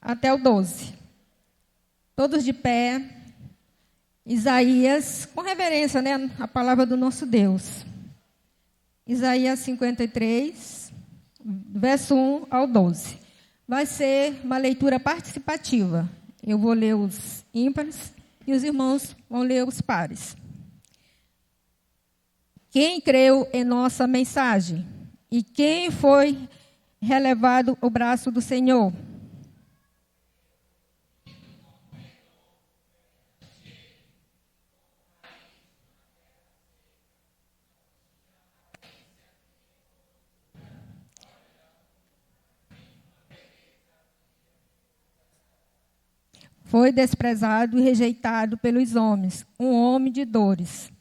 até o 12. Todos de pé. Isaías, com reverência, né? A palavra do nosso Deus. Isaías 53, verso 1 ao 12. Vai ser uma leitura participativa. Eu vou ler os ímpares e os irmãos vão ler os pares. Quem creu em nossa mensagem? E quem foi relevado o braço do Senhor? Foi desprezado e rejeitado pelos homens, um homem de dores.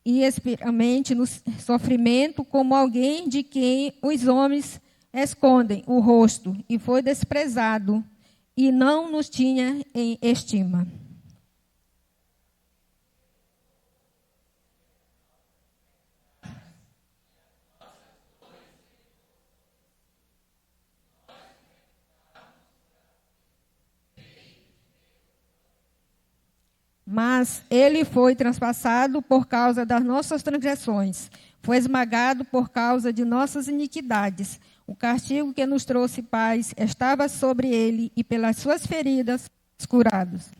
E experimente no sofrimento como alguém de quem os homens escondem o rosto. E foi desprezado e não nos tinha em estima. Mas ele foi transpassado por causa das nossas transgressões, foi esmagado por causa de nossas iniquidades. O castigo que nos trouxe paz estava sobre ele, e pelas suas feridas curados.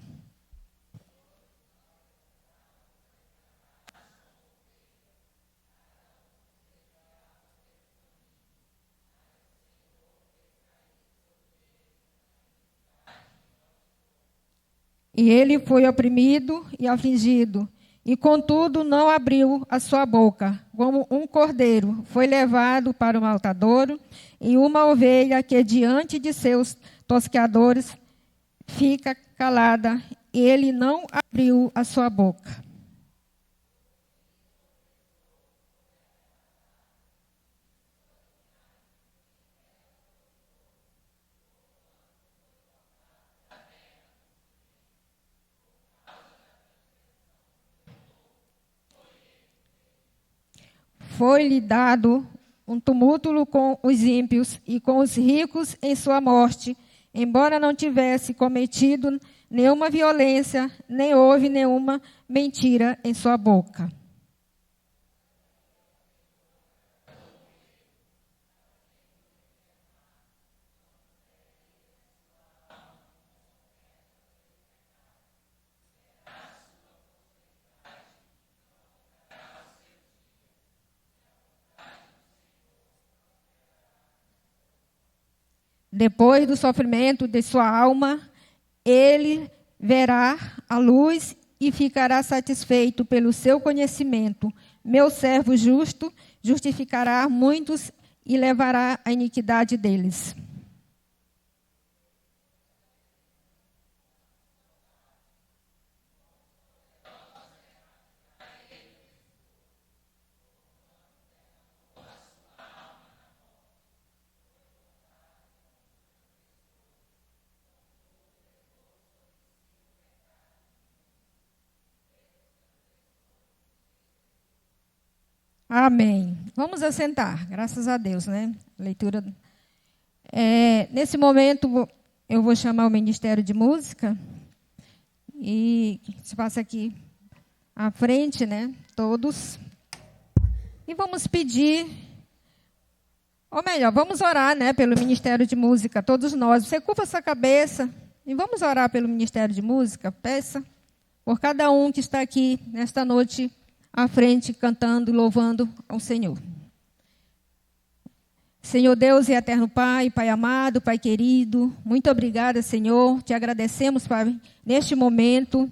E ele foi oprimido e afligido, e contudo não abriu a sua boca. Como um cordeiro foi levado para o matadouro, e uma ovelha que diante de seus tosqueadores fica calada, ele não abriu a sua boca. Foi-lhe dado um tumulto com os ímpios e com os ricos em sua morte, embora não tivesse cometido nenhuma violência, nem houve nenhuma mentira em sua boca. Depois do sofrimento de sua alma, ele verá a luz e ficará satisfeito pelo seu conhecimento. Meu servo justo justificará muitos e levará a iniquidade deles. Amém. Vamos assentar, graças a Deus, né? Leitura. Nesse momento, eu vou chamar o Ministério de Música e se passa aqui à frente, né? Todos. E vamos pedir, ou melhor, vamos orar, né? Pelo Ministério de Música, todos nós. Você curva essa cabeça e vamos orar pelo Ministério de Música. Peça por cada um que está aqui nesta noite à frente, cantando e louvando ao Senhor. Senhor Deus e eterno Pai, Pai amado, Pai querido, muito obrigada, Senhor. Te agradecemos, Pai, neste momento.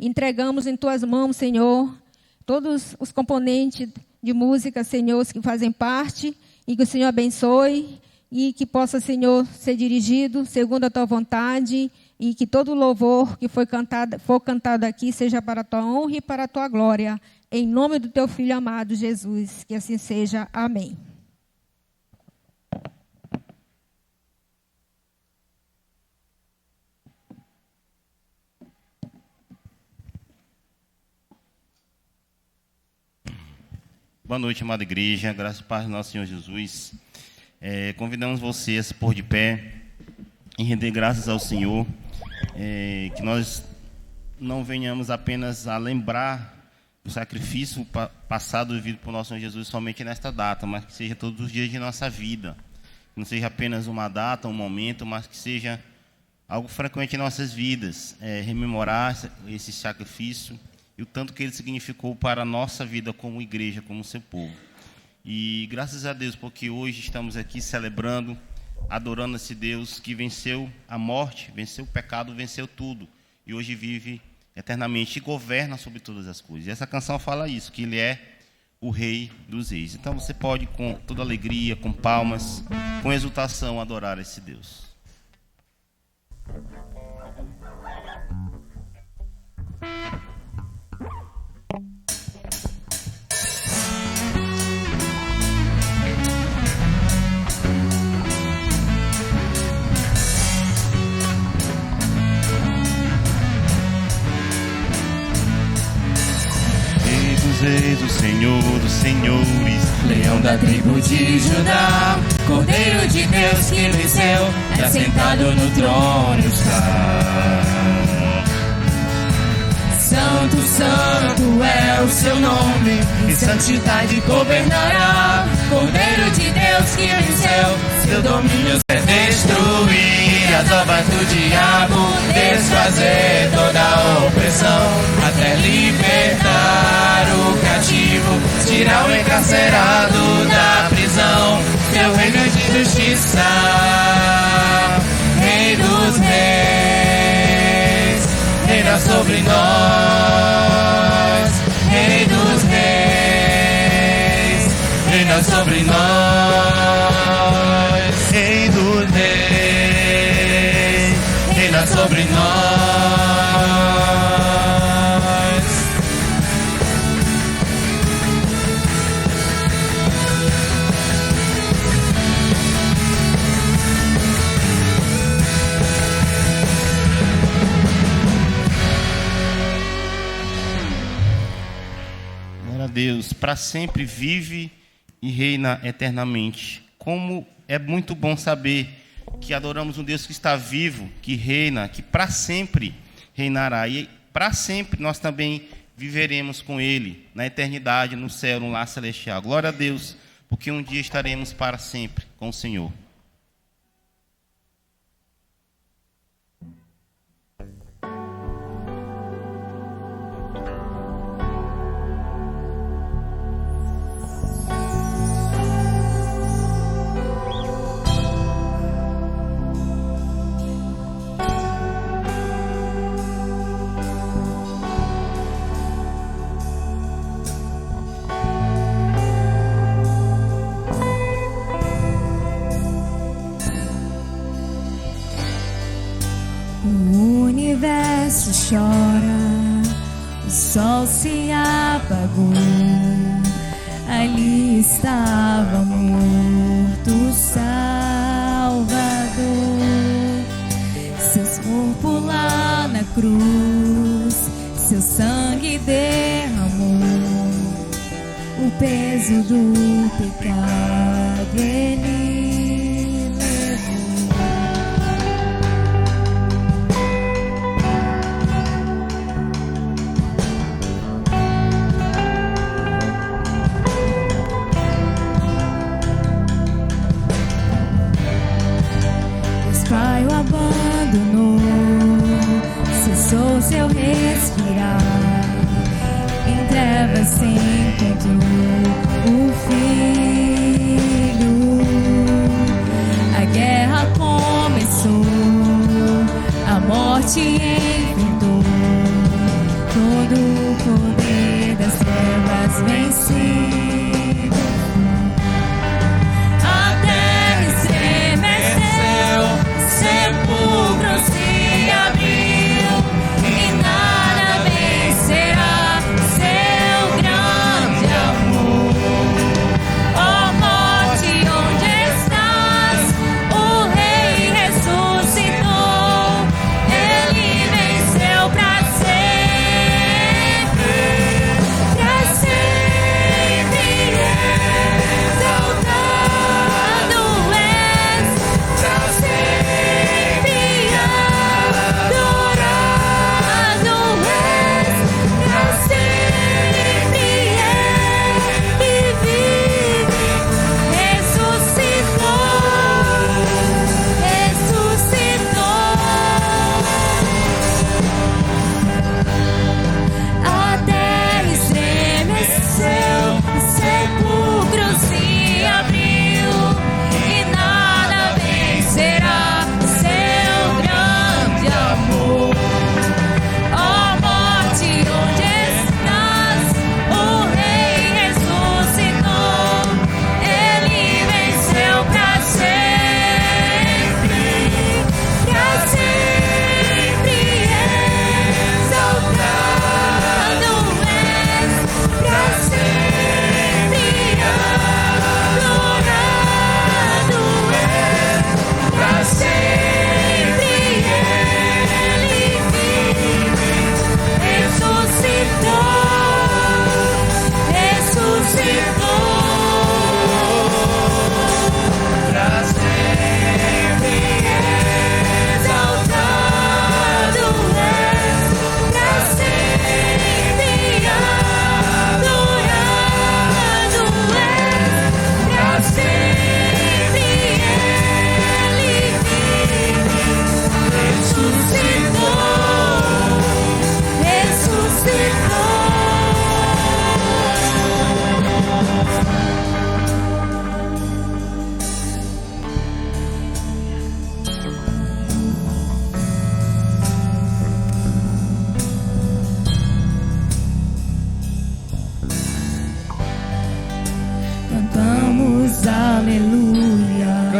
Entregamos em Tuas mãos, Senhor, todos os componentes de música, Senhor, que fazem parte, e que o Senhor abençoe, e que possa, Senhor, ser dirigido segundo a Tua vontade, e que todo louvor que for cantado aqui seja para a Tua honra e para a Tua glória. Em nome do Teu Filho amado, Jesus, que assim seja. Amém. Boa noite, amada igreja. Graças e paz do nosso Senhor Jesus. Convidamos você a se pôr de pé. em render graças ao Senhor, que nós não venhamos apenas a lembrar o sacrifício passado vivido por nosso Senhor Jesus somente nesta data, mas que seja todos os dias de nossa vida. Não seja apenas uma data, um momento, mas que seja algo frequente em nossas vidas. Rememorar esse sacrifício e o tanto que ele significou para a nossa vida como igreja, como seu povo. E graças a Deus, porque hoje estamos aqui celebrando, adorando esse Deus que venceu a morte, venceu o pecado, venceu tudo. E hoje vive eternamente e governa sobre todas as coisas. E essa canção fala isso, que ele é o Rei dos Reis. Então você pode, com toda alegria, com palmas, com exultação, adorar esse Deus. Reis, o Senhor dos senhores, Leão da tribo de Judá, Cordeiro de Deus que venceu, e assentado no trono está. Santo, santo é o seu nome, em santidade governará. Cordeiro de Deus que venceu, seu domínio é destruir as obras do diabo, desfazer toda a opressão, até libertar o cativo, tirar o encarcerado da prisão. Seu reino é de justiça, Rei dos reis, reina sobre nós. Rei dos reis, reina sobre nós. Rei dos Reis, Reina sobre nós. glória a Deus, para sempre vive e reina eternamente. Como é muito bom saber que adoramos um Deus que está vivo, que reina, que para sempre reinará. E para sempre nós também viveremos com Ele, na eternidade, no céu, no lar celestial. Glória a Deus, porque um dia estaremos para sempre com o Senhor. O universo chora, o sol se apagou. Ali estava morto o Salvador. Seus corpos lá na cruz, seu sangue derramou. O peso do pecado ele levou. Pai o abandonou, cessou seu respirar. Em trevas se encontrou o Filho. A guerra começou, a morte enfrentou. Todo o poder das trevas venceu. Sepulcro se abriu e nada vencerá seu grande amor. Ó morte, onde estás? O Rei ressuscitou, ele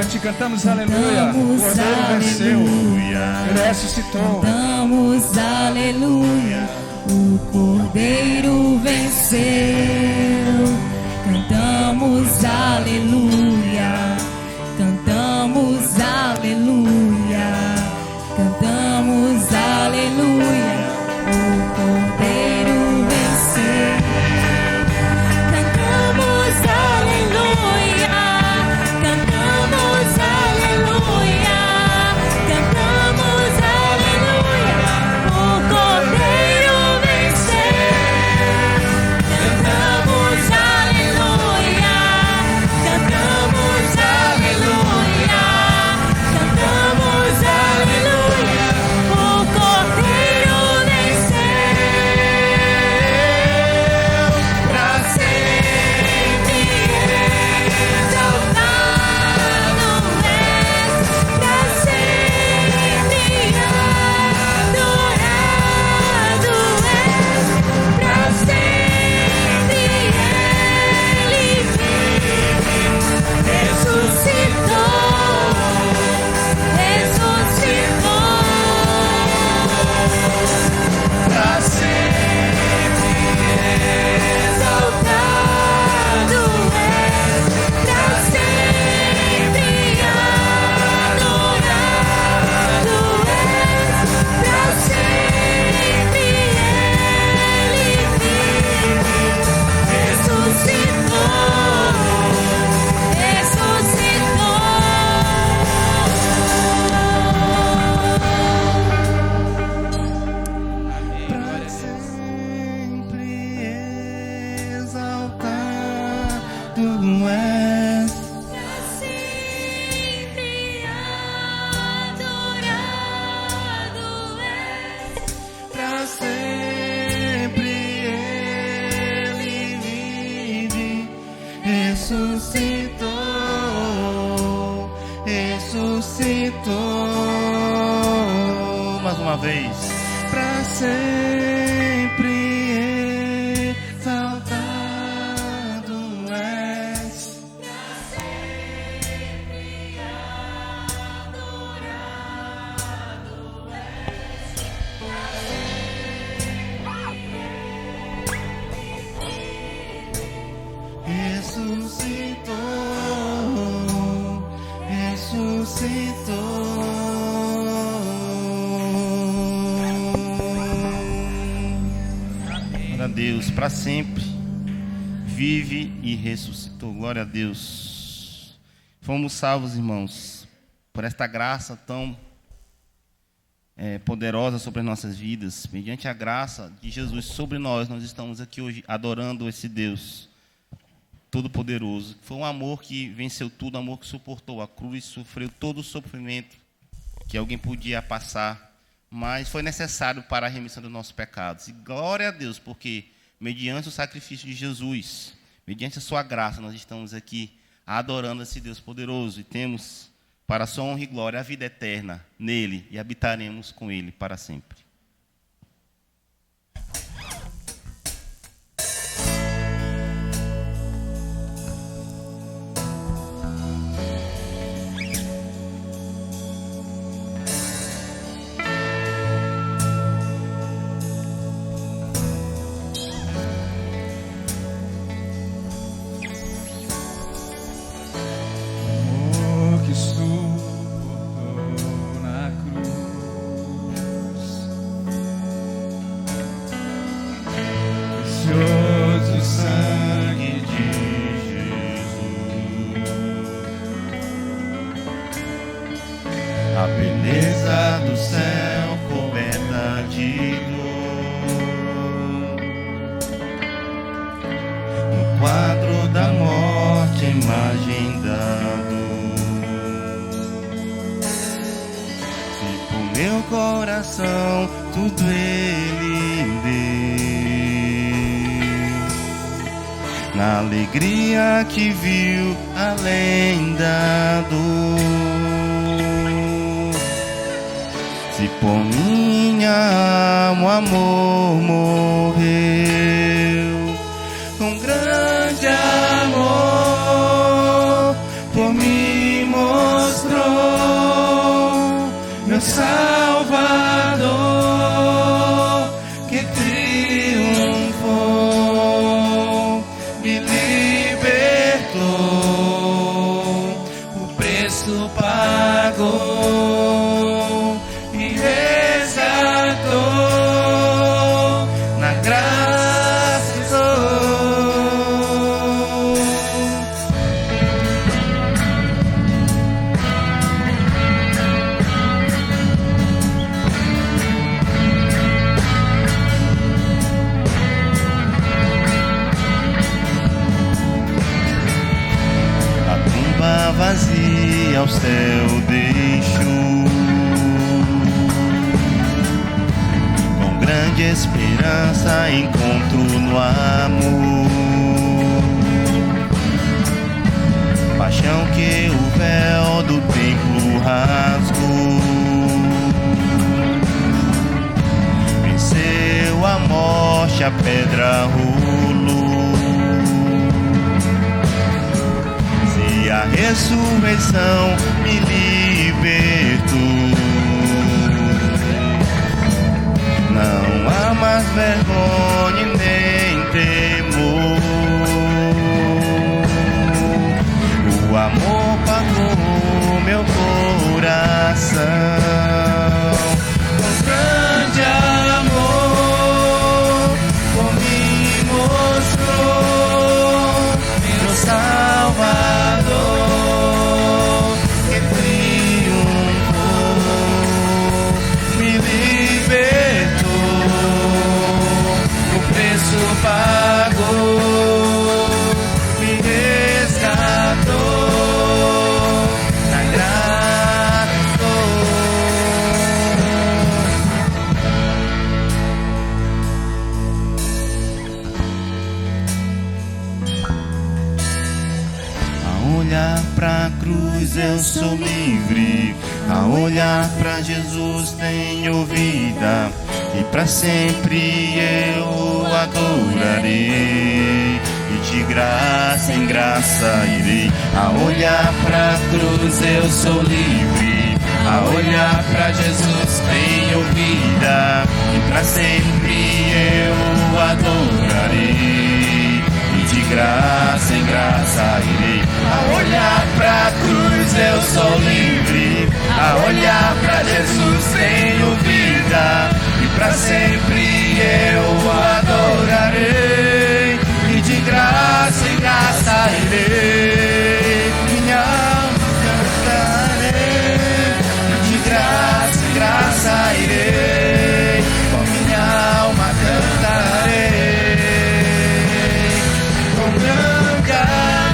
forte, cantamos aleluia. O Cordeiro venceu, ele ressuscitou. Cantamos aleluia, o Cordeiro venceu. Cantamos aleluia, cantamos aleluia, cantamos aleluia, o Cordeiro venceu. Cantamos aleluia, cantamos aleluia, cantamos aleluia, o Cordeiro venceu. Cantamos aleluia, cantamos aleluia, cantamos aleluia, o Cordeiro venceu. Pra sempre exaltado és, pra sempre adorado és, pra sempre ele vive, ressuscitou, ressuscitou. Pra sempre exaltado és, pra sempre adorado és, pra sempre ele vive, ressuscitou, ressuscitou. Pra sempre exaltado és. Pra sempre adorado és, Pra sempre ele vive, ressuscitou, ressuscitou. Mais uma vez. Pra sempre exaltado és. Ressuscitou, ressuscitou. Glória a Deus, para sempre vive e ressuscitou. Glória a Deus. Fomos salvos, irmãos, por esta graça tão poderosa sobre as nossas vidas. Mediante a graça de Jesus sobre nós, nós estamos aqui hoje adorando esse Deus Todo-Poderoso. Foi um amor que venceu tudo, um amor que suportou a cruz, sofreu todo o sofrimento que alguém podia passar, mas foi necessário para a remissão dos nossos pecados. E glória a Deus, porque mediante o sacrifício de Jesus, mediante a sua graça, nós estamos aqui adorando esse Deus poderoso e temos para a sua honra e glória a vida eterna nele e habitaremos com ele para sempre. Amor que suportou na cruz, precioso sangue de Jesus, A beleza do céu coberta de dor, no quadro da morte, a imagem da dor. Se por meu coração tudo ele deu, na alegria que viu além da dor. Se por minha alma o amor morreu, com grande amor por mim morreu. meu Salvador, que triunfou, me libertou, o preço pagou, me resgatou, na graça estou. Vazia ao céu deixo, com grande esperança encontro no amor, paixão que o véu do templo rasgou, venceu a morte, a pedra rolou. A ressurreição me libertou, não há mais vergonha nem temor, o amor pagou meu coração, Com grande amor, por mim mostrou, meu Salvador, que triunfou, me libertou, o preço pagou, me resgatou, na graça estou. A olhar pra cruz eu sou livre, a olhar pra Jesus tenho vida, e pra sempre eu o adorarei, e de graça em graça irei. A olhar pra cruz eu sou livre, a olhar pra Jesus tenho vida, e pra sempre eu o adorarei, e de graça em graça irei. A olhar pra cruz eu sou livre, a olhar pra Jesus tenho vida, e pra sempre eu o adorarei, e de graça em graça irei. Minha alma cantarei, e de graça em graça irei, com minha alma cantarei, com grande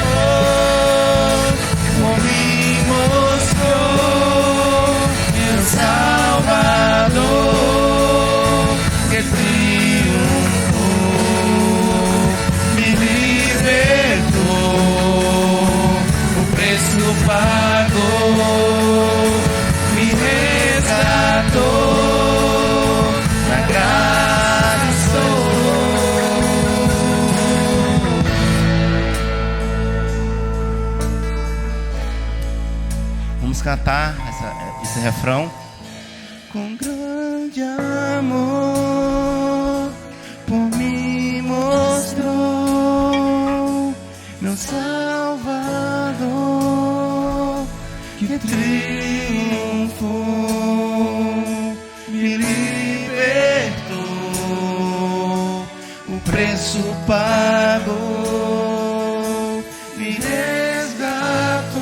amor, por mim mostrou, meu Salvador, que triunfou, me libertou, o preço pagou, me resgatou, na graça estou. Vamos cantar esse refrão. Com grande amor, por mim mostrou, meu Salvador, que triunfou, me libertou, O preço pagou, me resgatou,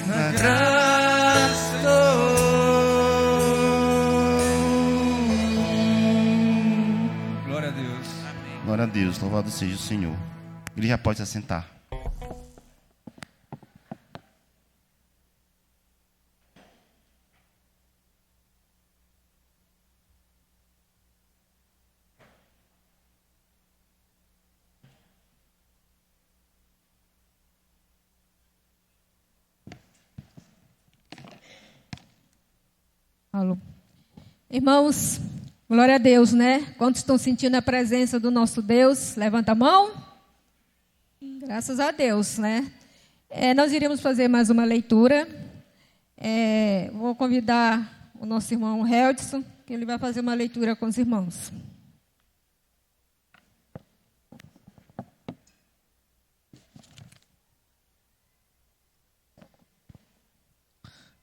na graça estou. Glória a Deus. Glória a Deus, louvado seja o Senhor. Ele já pode se assentar. Alô. Irmãos, glória a Deus, né? Quantos estão sentindo a presença do nosso Deus? Levanta a mão. Graças a Deus, né? Nós iremos fazer mais uma leitura. Vou convidar o nosso irmão Heldson, que ele vai fazer uma leitura com os irmãos.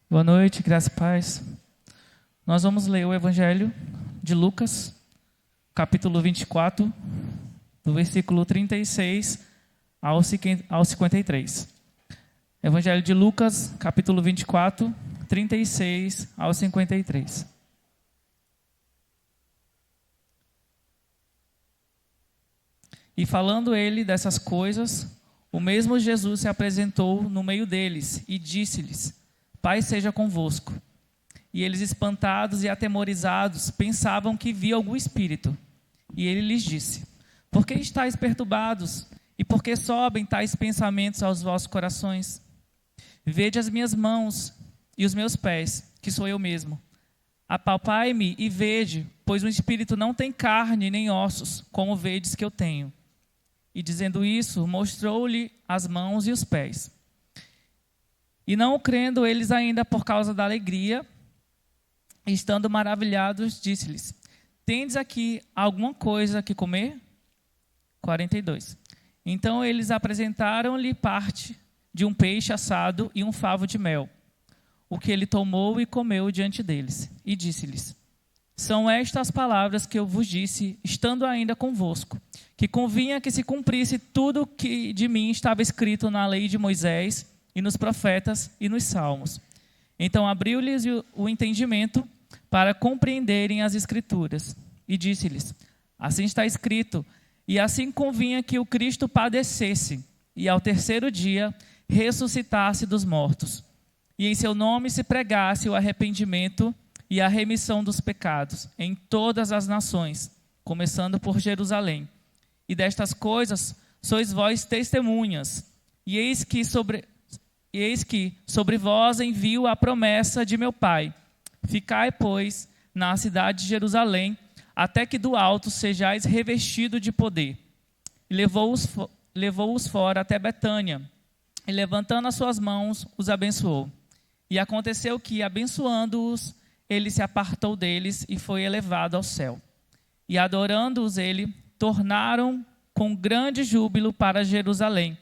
Boa noite, graça e paz. Nós vamos ler o Evangelho de Lucas, capítulo 24, do versículo 36 ao 53. Evangelho de Lucas, capítulo 24, 36 ao 53. E falando ele dessas coisas, o mesmo Jesus se apresentou no meio deles e disse-lhes: Pai seja convosco. E eles, espantados e atemorizados, pensavam que via algum espírito. E ele lhes disse: Por que estáis perturbados? E por que sobem tais pensamentos aos vossos corações? Vede as minhas mãos e os meus pés, que sou eu mesmo. Apalpai-me e vede, pois o espírito não tem carne nem ossos, como vedes que eu tenho. E dizendo isso, mostrou-lhe as mãos e os pés. E não crendo eles ainda por causa da alegria, estando maravilhados, disse-lhes: Tendes aqui alguma coisa que comer? 42. Então eles apresentaram-lhe parte de um peixe assado e um favo de mel, o que ele tomou e comeu diante deles. E disse-lhes: São estas as palavras que eu vos disse, estando ainda convosco, que convinha que se cumprisse tudo o que de mim estava escrito na lei de Moisés, e nos profetas e nos salmos. Então abriu-lhes o entendimento para compreenderem as Escrituras. E disse-lhes: Assim está escrito, e assim convinha que o Cristo padecesse, e ao terceiro dia ressuscitasse dos mortos, e em seu nome se pregasse o arrependimento e a remissão dos pecados em todas as nações, começando por Jerusalém. E destas coisas sois vós testemunhas. E eis que sobre vós envio a promessa de meu Pai. Ficai, pois, na cidade de Jerusalém, até que do alto sejais revestido de poder. E levou-os fora até Betânia, e levantando as suas mãos, os abençoou. E aconteceu que, abençoando-os, ele se apartou deles e foi elevado ao céu. E adorando-os ele, tornaram com grande júbilo para Jerusalém.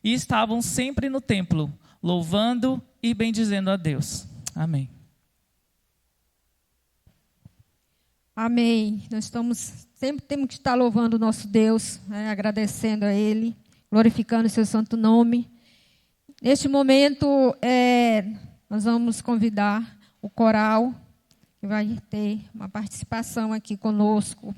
E estavam sempre no templo, louvando e bendizendo a Deus. Amém. Amém. Nós sempre temos que estar louvando o nosso Deus, né, agradecendo a Ele, glorificando o seu santo nome. Neste momento, nós vamos convidar o coral, que vai ter uma participação aqui conosco.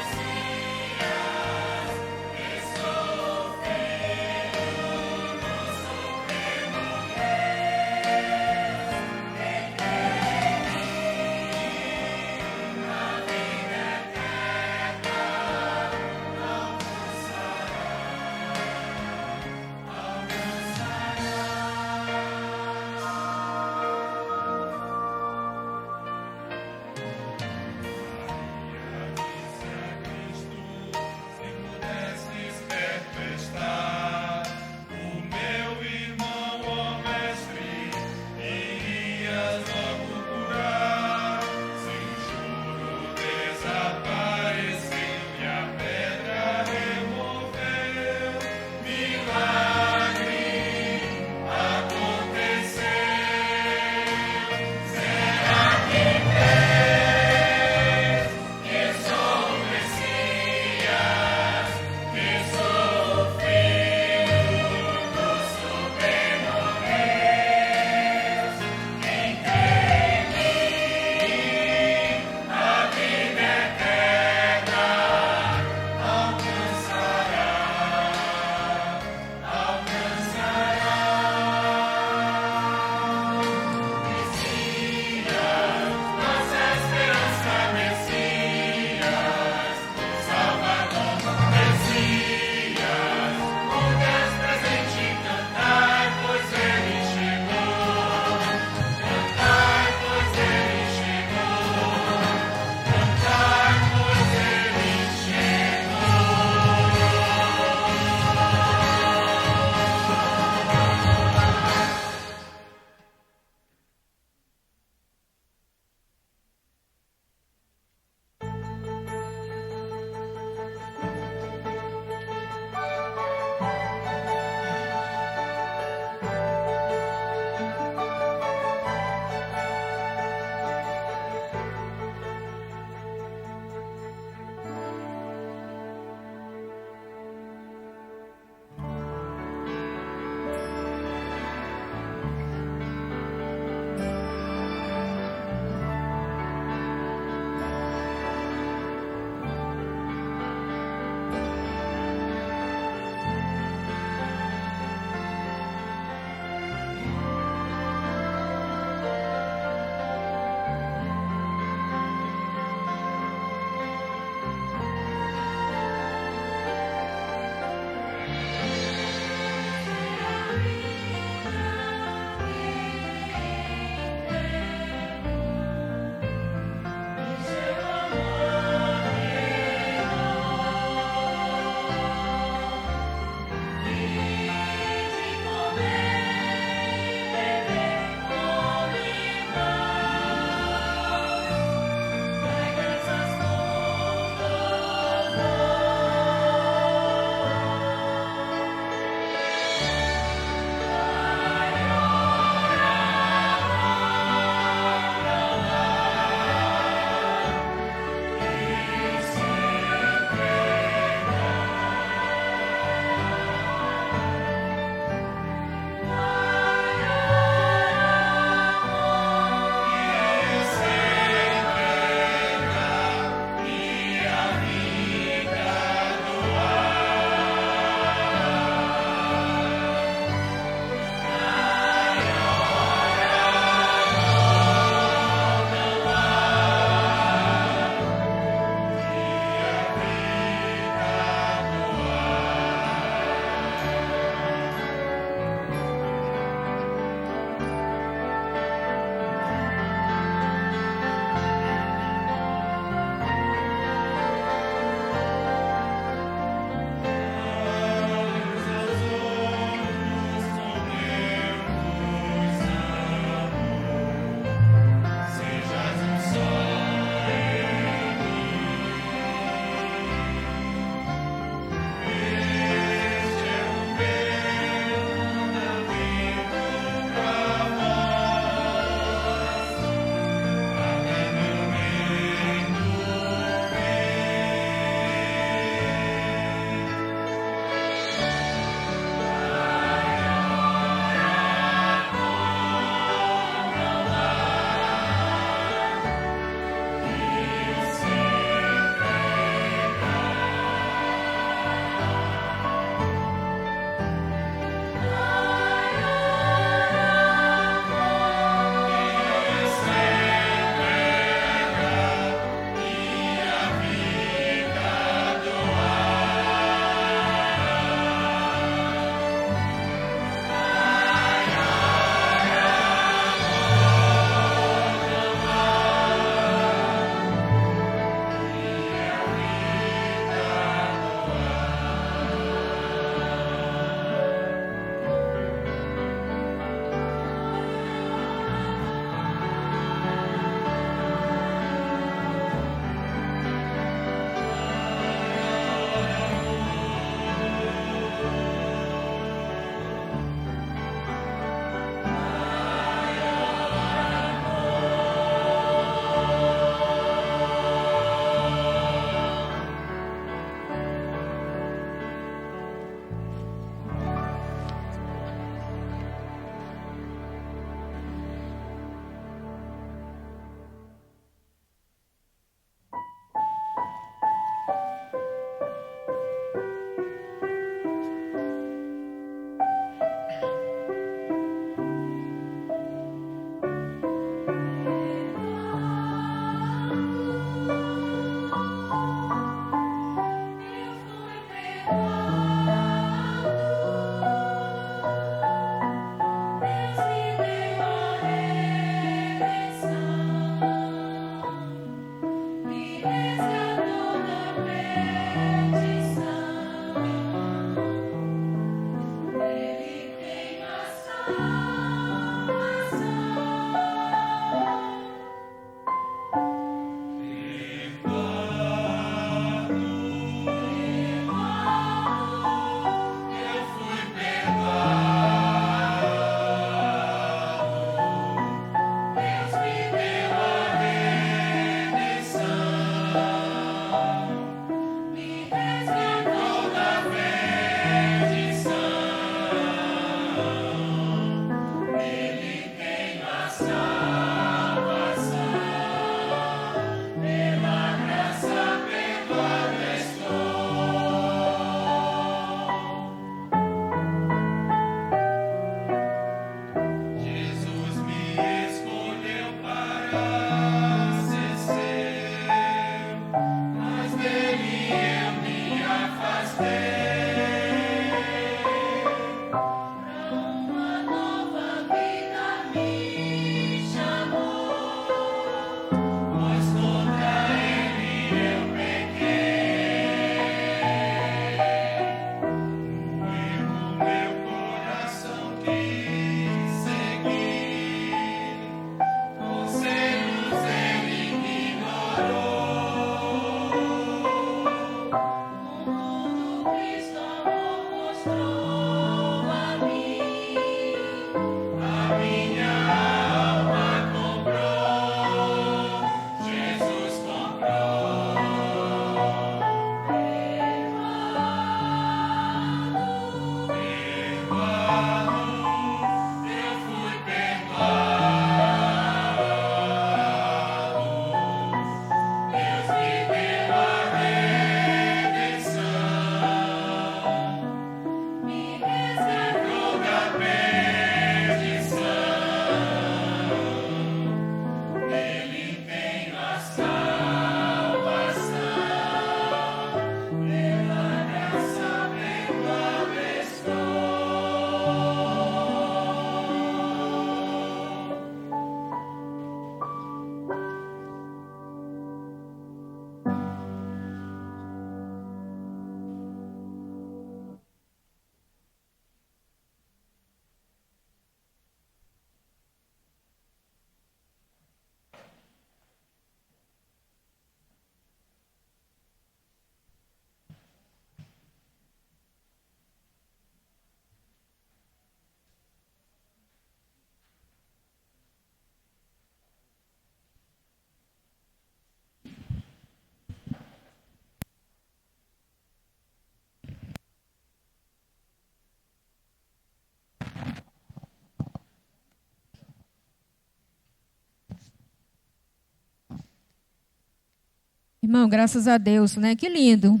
Irmão, graças a Deus, né? Que lindo.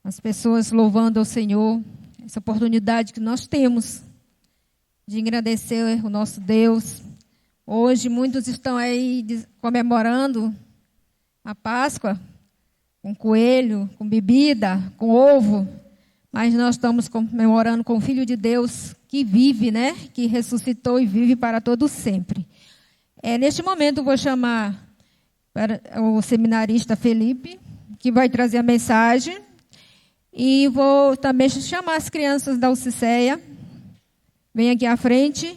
As pessoas louvando ao Senhor, essa oportunidade que nós temos de agradecer o nosso Deus. Hoje, muitos estão aí comemorando a Páscoa com coelho, com bebida, com ovo, mas nós estamos comemorando com o Filho de Deus que vive, né? Que ressuscitou e vive para todo sempre. Neste momento, eu vou chamar o seminarista Felipe, que vai trazer a mensagem, e vou também chamar as crianças da UCCEA, vem aqui à frente,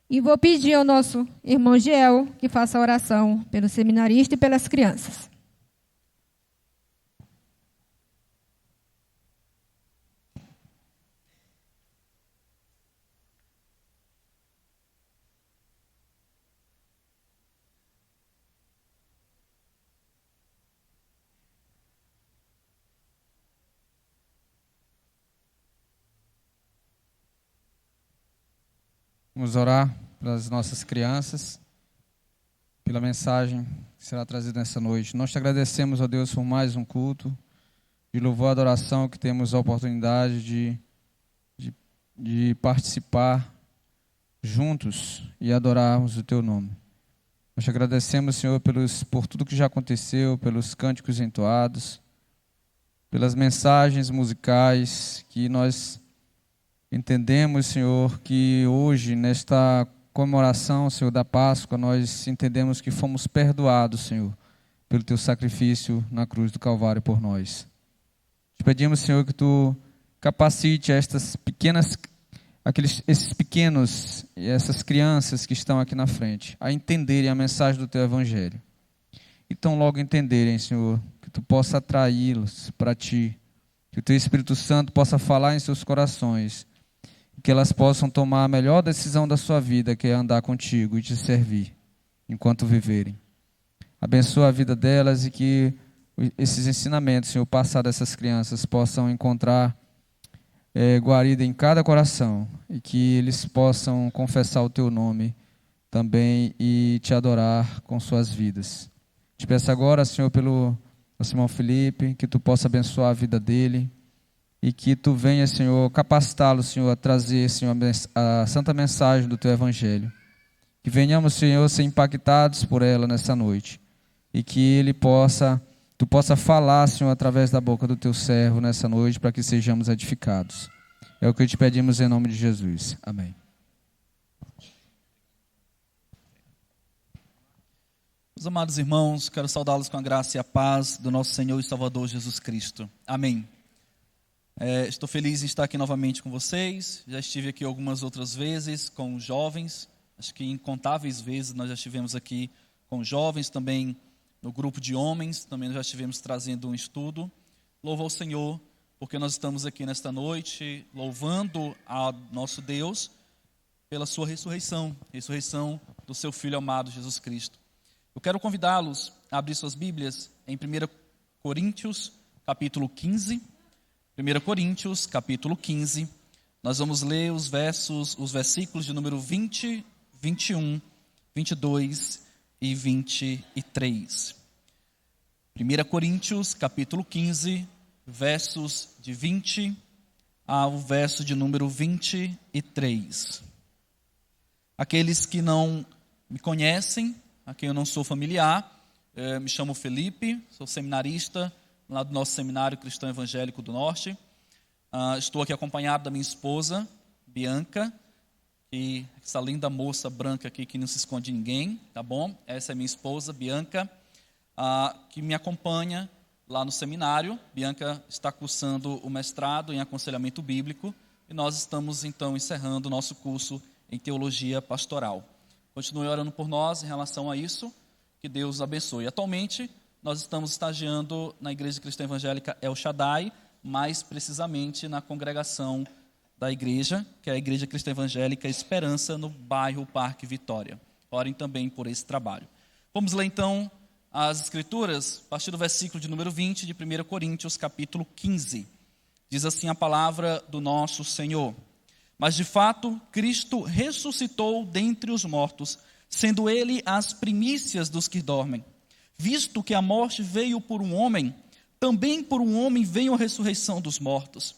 e vou pedir ao nosso irmão Giel que faça a oração pelo seminarista e pelas crianças. Vamos orar pelas nossas crianças, pela mensagem que será trazida nessa noite. Nós te agradecemos, ó Deus, por mais um culto de louvor e adoração que temos a oportunidade de participar juntos e adorarmos o teu nome. Nós te agradecemos, Senhor, por tudo que já aconteceu, pelos cânticos entoados, pelas mensagens musicais que nós entendemos, Senhor, que hoje, nesta comemoração, Senhor, da Páscoa, nós entendemos que fomos perdoados, Senhor, pelo teu sacrifício na cruz do Calvário por nós. Te pedimos, Senhor, que tu capacite esses pequenos e essas crianças que estão aqui na frente a entenderem a mensagem do teu evangelho. E tão logo entenderem, Senhor, que tu possa atraí-los para ti, que o teu Espírito Santo possa falar em seus corações, que elas possam tomar a melhor decisão da sua vida, que é andar contigo e te servir enquanto viverem. Abençoa a vida delas e que esses ensinamentos, Senhor, passado dessas crianças, possam encontrar guarida em cada coração e que eles possam confessar o teu nome também e te adorar com suas vidas. Te peço agora, Senhor, pelo nosso irmão Felipe, que tu possa abençoar a vida dele, e que tu venha, Senhor, capacitá-lo, Senhor, a trazer, Senhor, a santa mensagem do teu evangelho. Que venhamos, Senhor, ser impactados por ela nessa noite. E que tu possa falar, Senhor, através da boca do teu servo nessa noite, para que sejamos edificados. É o que te pedimos em nome de Jesus. Amém. Meus amados irmãos, quero saudá-los com a graça e a paz do nosso Senhor e Salvador Jesus Cristo. Amém. Estou feliz em estar aqui novamente com vocês. Já estive aqui algumas outras vezes com os jovens. Acho que incontáveis vezes nós já estivemos aqui com os jovens, também no grupo de homens. Também nós já estivemos trazendo um estudo. Louvo ao Senhor, porque nós estamos aqui nesta noite louvando a nosso Deus pela sua ressurreição do seu Filho amado Jesus Cristo. Eu quero convidá-los a abrir suas Bíblias em 1 Coríntios, capítulo 15. 1 Coríntios, capítulo 15, nós vamos ler os versículos de número 20, 21, 22 e 23. 1 Coríntios, capítulo 15, versos de 20 ao verso de número 23. Aqueles que não me conhecem, a quem eu não sou familiar, me chamo Felipe, sou seminarista, lá do nosso Seminário Cristão Evangélico do Norte. Estou aqui acompanhado da minha esposa, Bianca, e essa linda moça branca aqui que não se esconde de ninguém, tá bom? Essa é minha esposa, Bianca, que me acompanha lá no seminário. Bianca está cursando o mestrado em aconselhamento bíblico e nós estamos então encerrando o nosso curso em teologia pastoral. Continue orando por nós em relação a isso, que Deus abençoe. Atualmente, nós estamos estagiando na Igreja Cristã Evangélica El Shaddai, mais precisamente na congregação da igreja, que é a Igreja Cristã Evangélica Esperança, no bairro Parque Vitória. Orem também por esse trabalho. Vamos ler então as Escrituras, a partir do versículo de número 20 de 1 Coríntios, capítulo 15. Diz assim a palavra do nosso Senhor: Mas de fato, Cristo ressuscitou dentre os mortos, sendo Ele as primícias dos que dormem. Visto que a morte veio por um homem, também por um homem veio a ressurreição dos mortos.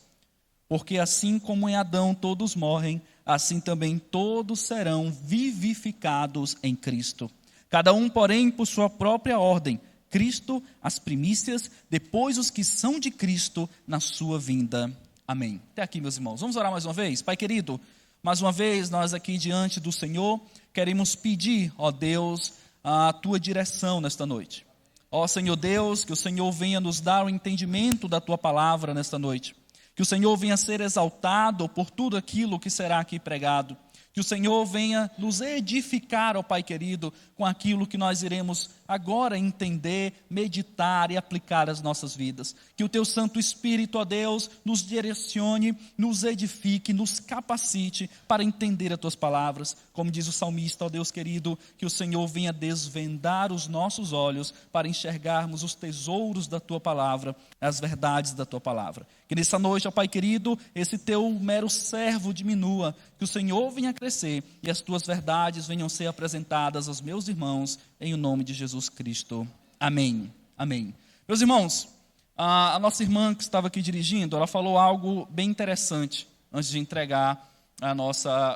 Porque assim como em Adão todos morrem, assim também todos serão vivificados em Cristo. Cada um, porém, por sua própria ordem. Cristo, as primícias, depois os que são de Cristo na sua vinda. Amém. Até aqui, meus irmãos. Vamos orar mais uma vez? Pai querido, mais uma vez, nós aqui diante do Senhor, queremos pedir, ó Deus, a Tua direção nesta noite. Ó Senhor Deus, que o Senhor venha nos dar o entendimento da Tua palavra nesta noite. Que o Senhor venha ser exaltado por tudo aquilo que será aqui pregado. Que o Senhor venha nos edificar, ó Pai querido, com aquilo que nós iremos agora entender, meditar e aplicar às nossas vidas. Que o Teu Santo Espírito, ó Deus, nos direcione, nos edifique, nos capacite para entender as Tuas palavras. Como diz o salmista, ó Deus querido, que o Senhor venha desvendar os nossos olhos para enxergarmos os tesouros da Tua palavra, as verdades da Tua palavra. Que nessa noite, ó Pai querido, esse Teu mero servo diminua, que o Senhor venha crescer e as Tuas verdades venham ser apresentadas aos meus irmãos, em o nome de Jesus Cristo. Amém. Amém. Meus irmãos, a nossa irmã que estava aqui dirigindo, ela falou algo bem interessante antes de entregar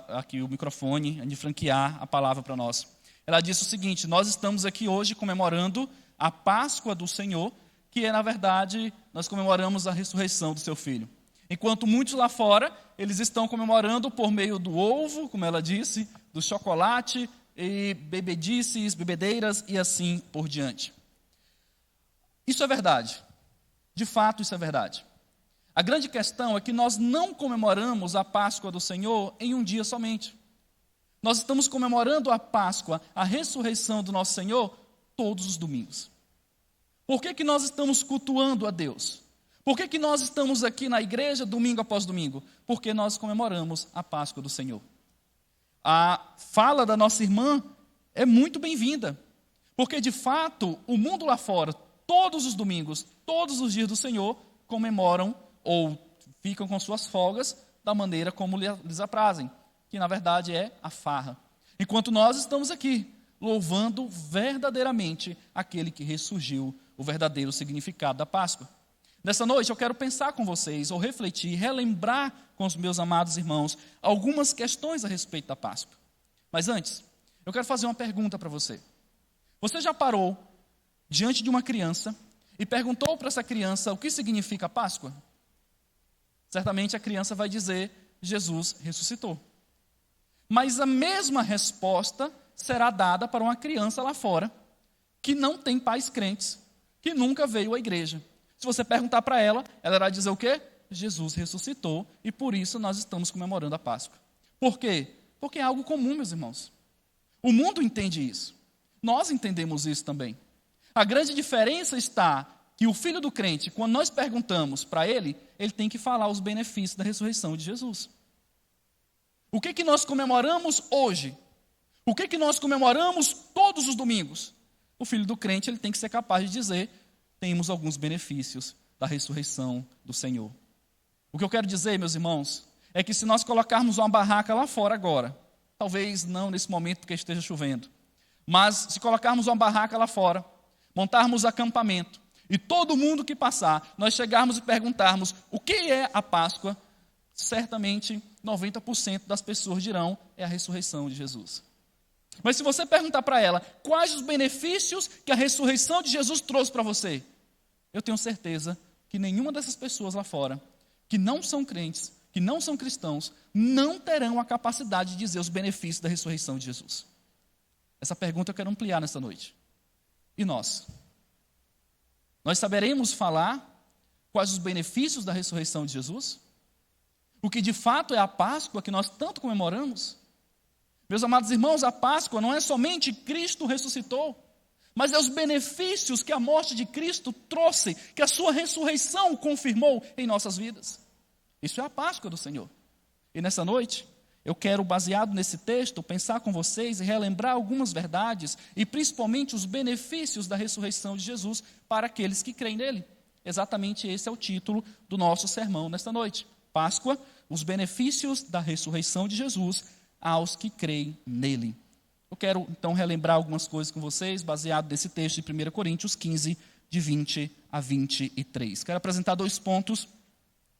aqui o microfone, de franquear a palavra para nós. Ela disse o seguinte: nós estamos aqui hoje comemorando a Páscoa do Senhor, que é, na verdade, nós comemoramos a ressurreição do seu Filho. Enquanto muitos lá fora, eles estão comemorando por meio do ovo, como ela disse, do chocolate, e bebedices, bebedeiras e assim por diante. Isso é verdade. De fato, isso é verdade. A grande questão é que nós não comemoramos a Páscoa do Senhor em um dia somente. Nós estamos comemorando a Páscoa, a ressurreição do nosso Senhor, todos os domingos. Por que nós estamos cultuando a Deus? Por que nós estamos aqui na igreja domingo após domingo? Porque nós comemoramos a Páscoa do Senhor. A fala da nossa irmã é muito bem-vinda, porque de fato o mundo lá fora, todos os domingos, todos os dias do Senhor, comemoram ou ficam com suas folgas da maneira como lhes aprazem, que na verdade é a farra. Enquanto nós estamos aqui louvando verdadeiramente aquele que ressurgiu, o verdadeiro significado da Páscoa. Nessa noite eu quero pensar com vocês, ou refletir, relembrar com os meus amados irmãos algumas questões a respeito da Páscoa. Mas antes, eu quero fazer uma pergunta para você. Você já parou diante de uma criança e perguntou para essa criança o que significa a Páscoa? Certamente a criança vai dizer: Jesus ressuscitou. Mas a mesma resposta será dada para uma criança lá fora que não tem pais crentes, que nunca veio à igreja. Se você perguntar para ela, ela irá dizer o quê? Jesus ressuscitou e por isso nós estamos comemorando a Páscoa. Por quê? Porque é algo comum, meus irmãos. O mundo entende isso. Nós entendemos isso também. A grande diferença está que o filho do crente, quando nós perguntamos para ele, ele tem que falar os benefícios da ressurreição de Jesus. O que nós comemoramos hoje? O que nós comemoramos todos os domingos? O filho do crente ele tem que ser capaz de dizer: temos alguns benefícios da ressurreição do Senhor. O que eu quero dizer, meus irmãos, é que se nós colocarmos uma barraca lá fora agora, talvez não nesse momento porque esteja chovendo, mas se colocarmos uma barraca lá fora, montarmos acampamento, e todo mundo que passar, nós chegarmos e perguntarmos o que é a Páscoa, certamente 90% das pessoas dirão: é a ressurreição de Jesus. Mas se você perguntar para ela quais os benefícios que a ressurreição de Jesus trouxe para você, eu tenho certeza que nenhuma dessas pessoas lá fora, que não são crentes, que não são cristãos, não terão a capacidade de dizer os benefícios da ressurreição de Jesus. Essa pergunta eu quero ampliar nessa noite. E nós? Nós saberemos falar quais os benefícios da ressurreição de Jesus? O que de fato é a Páscoa que nós tanto comemoramos? Meus amados irmãos, a Páscoa não é somente Cristo ressuscitou, mas é os benefícios que a morte de Cristo trouxe, que a sua ressurreição confirmou em nossas vidas. Isso é a Páscoa do Senhor. E nessa noite, eu quero, baseado nesse texto, pensar com vocês e relembrar algumas verdades e principalmente os benefícios da ressurreição de Jesus para aqueles que creem nele. Exatamente esse é o título do nosso sermão nesta noite. Páscoa, os benefícios da ressurreição de Jesus aos que creem nele. Eu quero então relembrar algumas coisas com vocês, baseado nesse texto de 1 Coríntios 15, de 20 a 23. Quero apresentar 2 pontos,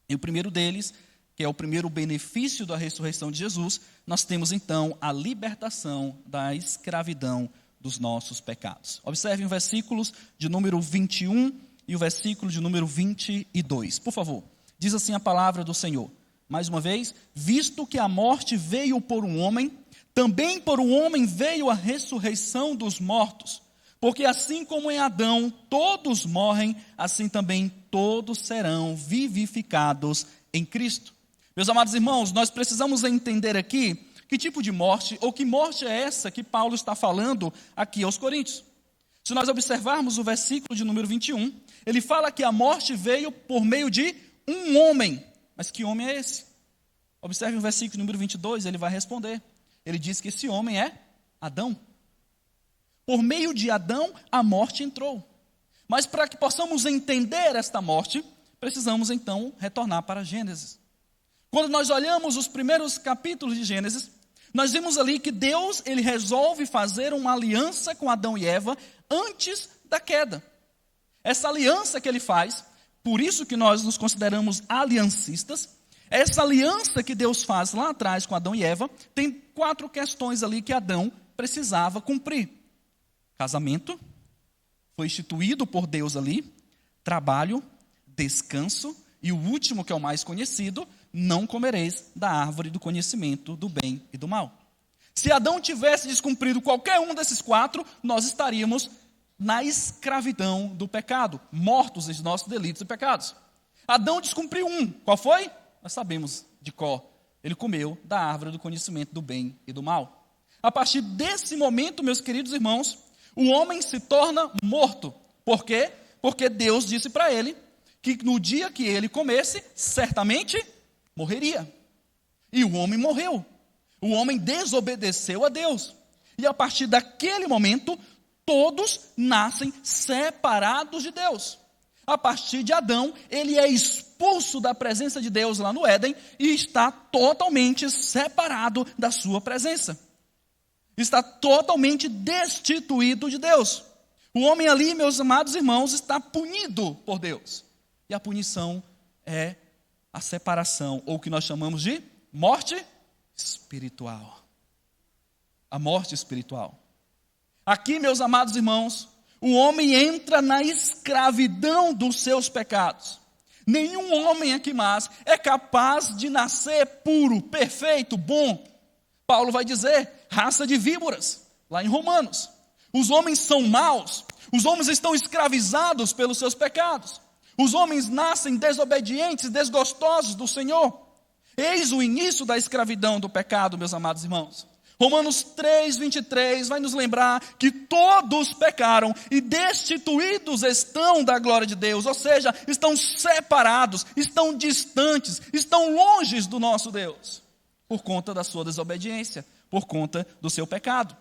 e o primeiro deles, que é o primeiro benefício da ressurreição de Jesus, nós temos então a libertação da escravidão dos nossos pecados. Observem os versículos de número 21 e o versículo de número 22. Por favor, diz assim a palavra do Senhor. Mais uma vez, visto que a morte veio por um homem, também por um homem veio a ressurreição dos mortos. Porque assim como em Adão todos morrem, assim também todos serão vivificados em Cristo. Meus amados irmãos, nós precisamos entender aqui que tipo de morte, ou que morte é essa que Paulo está falando aqui aos Coríntios. Se nós observarmos o versículo de número 21, ele fala que a morte veio por meio de um homem. Mas que homem é esse? Observe o versículo número 22, ele vai responder. Ele diz que esse homem é Adão. Por meio de Adão, a morte entrou. Mas para que possamos entender esta morte, precisamos então retornar para Gênesis. Quando nós olhamos os primeiros capítulos de Gênesis, nós vimos ali que Deus ele resolve fazer uma aliança com Adão e Eva antes da queda. Essa aliança que ele faz, por isso que nós nos consideramos aliancistas, essa aliança que Deus faz lá atrás com Adão e Eva, tem 4 questões ali que Adão precisava cumprir. Casamento, foi instituído por Deus ali, trabalho, descanso, e o último, que é o mais conhecido, não comereis da árvore do conhecimento do bem e do mal. Se Adão tivesse descumprido qualquer um desses 4, nós estaríamos na escravidão do pecado, mortos em nossos delitos e pecados. Adão descumpriu um, qual foi? Nós sabemos de cor, ele comeu da árvore do conhecimento do bem e do mal. A partir desse momento, meus queridos irmãos, o homem se torna morto. Por quê? Porque Deus disse para ele que no dia que ele comesse, certamente morreria. E o homem morreu. O homem desobedeceu a Deus. E a partir daquele momento, todos nascem separados de Deus. A partir de Adão, ele é expulso da presença de Deus lá no Éden e está totalmente separado da sua presença. Está totalmente destituído de Deus. O homem ali, meus amados irmãos, está punido por Deus. E a punição é a separação, ou o que nós chamamos de morte espiritual. A morte espiritual. Aqui, meus amados irmãos, o homem entra na escravidão dos seus pecados. Nenhum homem aqui mais é capaz de nascer puro, perfeito, bom. Paulo vai dizer, raça de víboras, lá em Romanos. Os homens são maus, os homens estão escravizados pelos seus pecados. Os homens nascem desobedientes, desgostosos do Senhor. Eis o início da escravidão do pecado, meus amados irmãos. Romanos 3, 23 vai nos lembrar que todos pecaram e destituídos estão da glória de Deus. Ou seja, estão separados, estão distantes, estão longe do nosso Deus. Por conta da sua desobediência, por conta do seu pecado.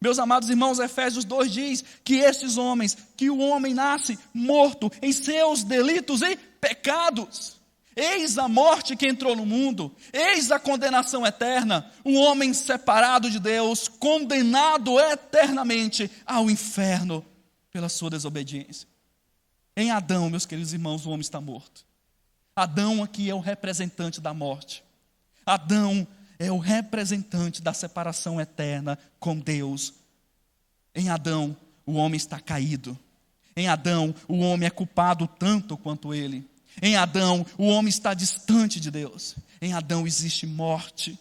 Meus amados irmãos, Efésios 2 diz que esses homens, que o homem nasce morto em seus delitos e pecados. Eis a morte que entrou no mundo, eis a condenação eterna, o homem separado de Deus, condenado eternamente ao inferno pela sua desobediência. Em Adão, meus queridos irmãos, o homem está morto. Adão aqui é o representante da morte. Adão é o representante da separação eterna com Deus. Em Adão, o homem está caído. Em Adão, o homem é culpado tanto quanto ele. Em Adão, o homem está distante de Deus. Em Adão existe morte.